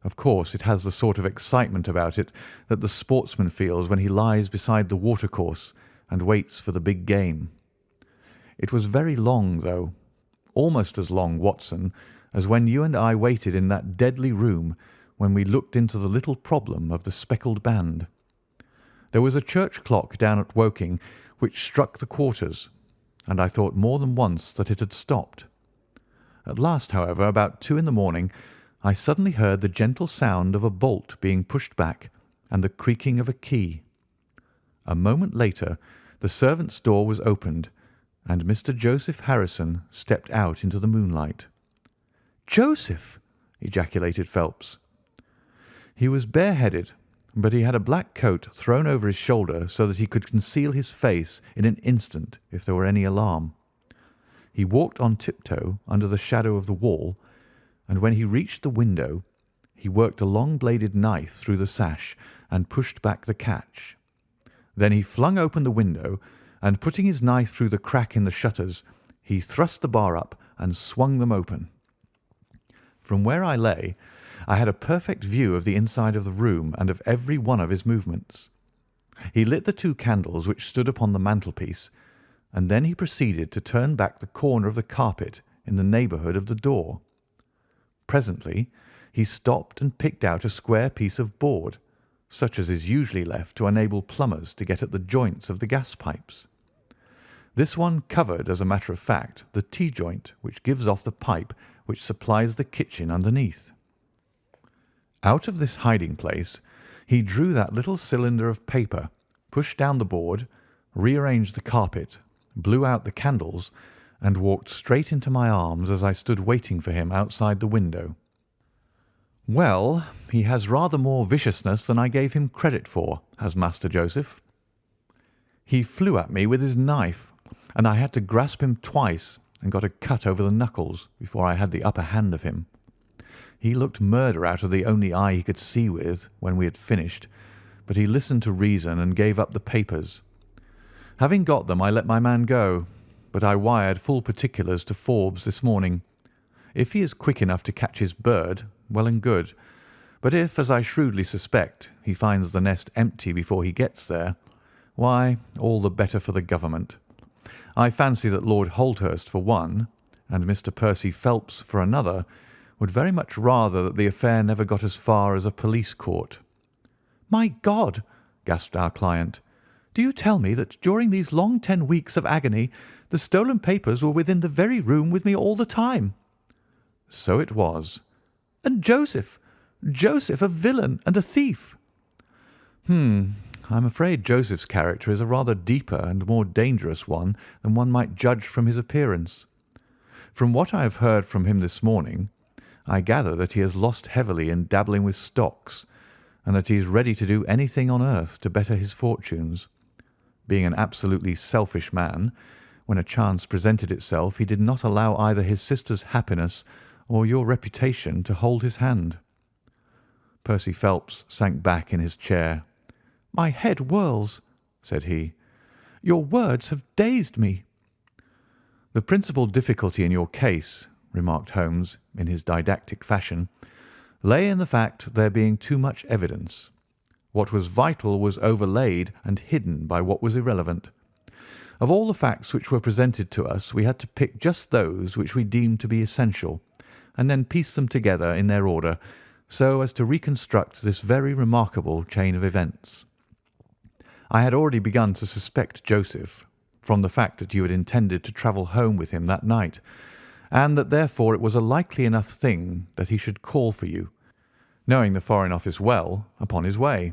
Of course, it has the sort of excitement about it that the sportsman feels when he lies beside the watercourse and waits for the big game. It was very long, though, almost as long, Watson, as when you and I waited in that deadly room when we looked into the little problem of the speckled band. There was a church clock down at Woking which struck the quarters, and I thought more than once that it had stopped. At last, however, about 2 in the morning, I suddenly heard the gentle sound of a bolt being pushed back and the creaking of a key. A moment later the servants' door was opened, and Mr. Joseph Harrison stepped out into the moonlight. "Joseph!" ejaculated Phelps. He was bareheaded, but he had a black coat thrown over his shoulder so that he could conceal his face in an instant if there were any alarm. He walked on tiptoe under the shadow of the wall, and when he reached the window, he worked a long-bladed knife through the sash and pushed back the catch. Then he flung open the window, and putting his knife through the crack in the shutters, he thrust the bar up and swung them open. From where I lay, I had a perfect view of the inside of the room and of every one of his movements. He lit the 2 candles which stood upon the mantelpiece, and then he proceeded to turn back the corner of the carpet in the neighbourhood of the door. Presently he stopped and picked out a square piece of board, such as is usually left to enable plumbers to get at the joints of the gas pipes. This one covered, as a matter of fact, the T-joint which gives off the pipe which supplies the kitchen underneath. Out of this hiding place he drew that little cylinder of paper, pushed down the board, rearranged the carpet, blew out the candles, and walked straight into my arms as I stood waiting for him outside the window. Well, he has rather more viciousness than I gave him credit for, has Master Joseph. He flew at me with his knife, and I had to grasp him twice and got a cut over the knuckles before I had the upper hand of him. He looked murder out of the only eye he could see with when we had finished, but he listened to reason and gave up the papers. Having got them, I let my man go, but I wired full particulars to Forbes this morning. If he is quick enough to catch his bird, well and good, but if, as I shrewdly suspect, he finds the nest empty before he gets there, why, all the better for the government. I fancy that Lord Holdhurst, for one, and Mr. Percy Phelps, for another, would very much rather that the affair never got as far as a police court. "My God!" gasped our client. "Do you tell me that during these long 10 weeks of agony the stolen papers were within the very room with me all the time?" "So it was." "And Joseph a villain and a thief?" I'm afraid Joseph's character is a rather deeper and more dangerous one than one might judge from his appearance. From what I have heard from him this morning, I gather that he has lost heavily in dabbling with stocks, and that he is ready to do anything on earth to better his fortunes. Being an absolutely selfish man, when a chance presented itself he did not allow either his sister's happiness or your reputation to hold his hand." Percy Phelps sank back in his chair. "My head whirls," said he. "Your words have dazed me." "The principal difficulty in your case," remarked Holmes in his didactic fashion, "lay in the fact there being too much evidence. What was vital was overlaid and hidden by what was irrelevant. Of all the facts which were presented to us, we had to pick just those which we deemed to be essential, and then piece them together in their order, so as to reconstruct this very remarkable chain of events. I had already begun to suspect Joseph, from the fact that you had intended to travel home with him that night, and that therefore it was a likely enough thing that he should call for you, knowing the Foreign Office well, upon his way.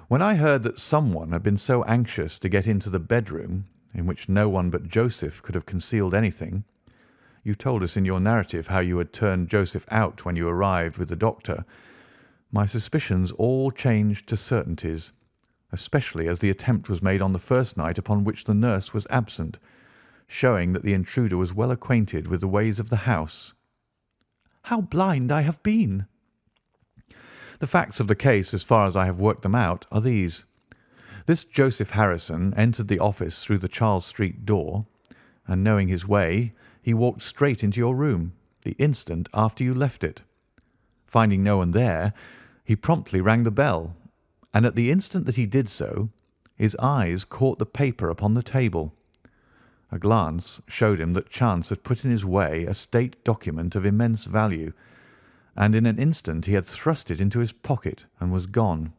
When I heard that someone had been so anxious to get into the bedroom, in which no one but Joseph could have concealed anything, you told us in your narrative how you had turned Joseph out when you arrived with the doctor, my suspicions all changed to certainties, especially as the attempt was made on the first night upon which the nurse was absent, showing that the intruder was well acquainted with the ways of the house. "How blind I have been!" "The facts of the case, as far as I have worked them out, are these. This Joseph Harrison entered the office through the Charles Street door, and knowing his way, he walked straight into your room the instant after you left it. Finding no one there, he promptly rang the bell, and at the instant that he did so, his eyes caught the paper upon the table. A glance showed him that chance had put in his way a state document of immense value, and in an instant he had thrust it into his pocket and was gone.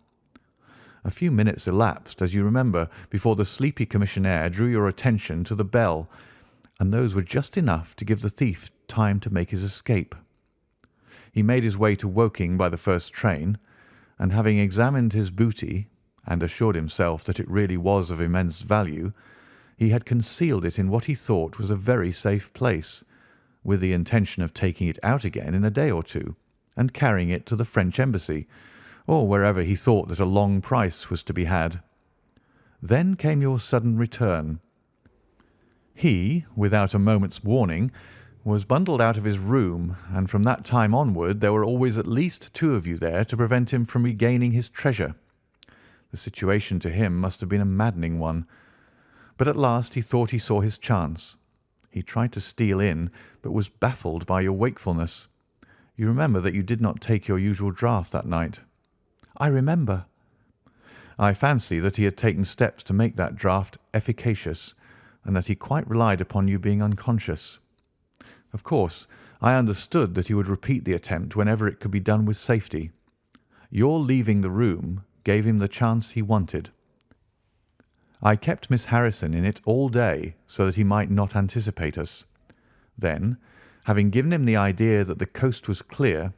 A few minutes elapsed, as you remember, before the sleepy commissionaire drew your attention to the bell, and those were just enough to give the thief time to make his escape. He made his way to Woking by the first train, and having examined his booty and assured himself that it really was of immense value, he had concealed it in what he thought was a very safe place, with the intention of taking it out again in a day or two and carrying it to the French embassy, or wherever he thought that a long price was to be had. Then came your sudden return. He, without a moment's warning, was bundled out of his room, and from that time onward there were always at least two of you there to prevent him from regaining his treasure. The situation to him must have been a maddening one. But at last he thought he saw his chance. He tried to steal in, but was baffled by your wakefulness. You remember that you did not take your usual draught that night. I remember. I fancy that he had taken steps to make that draught efficacious, and that he quite relied upon you being unconscious. Of course, I understood that he would repeat the attempt whenever it could be done with safety. Your leaving the room gave him the chance he wanted. I kept Miss Harrison in it all day so that he might not anticipate us. Then, having given him the idea that the coast was clear,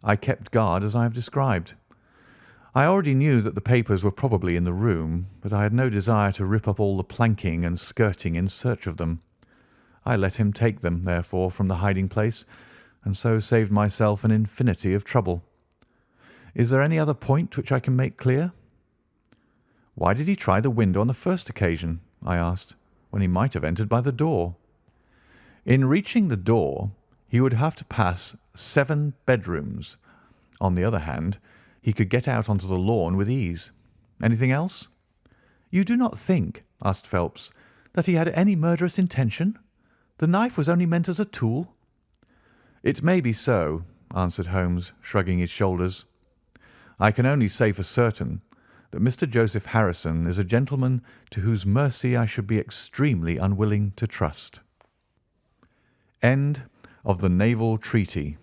I kept guard as I have described. I already knew that the papers were probably in the room, but I had no desire to rip up all the planking and skirting in search of them. I let him take them, therefore, from the hiding-place, and so saved myself an infinity of trouble. Is there any other point which I can make clear? Why did he try the window on the first occasion, I asked, when he might have entered by the door? In reaching the door, he would have to pass 7 bedrooms. On the other hand, he could get out onto the lawn with ease. Anything else? You do not think, asked Phelps, that he had any murderous intention? The knife was only meant as a tool. It may be so, answered Holmes, shrugging his shoulders. I can only say for certain that Mr. Joseph Harrison is a gentleman to whose mercy I should be extremely unwilling to trust. End of the Naval Treaty.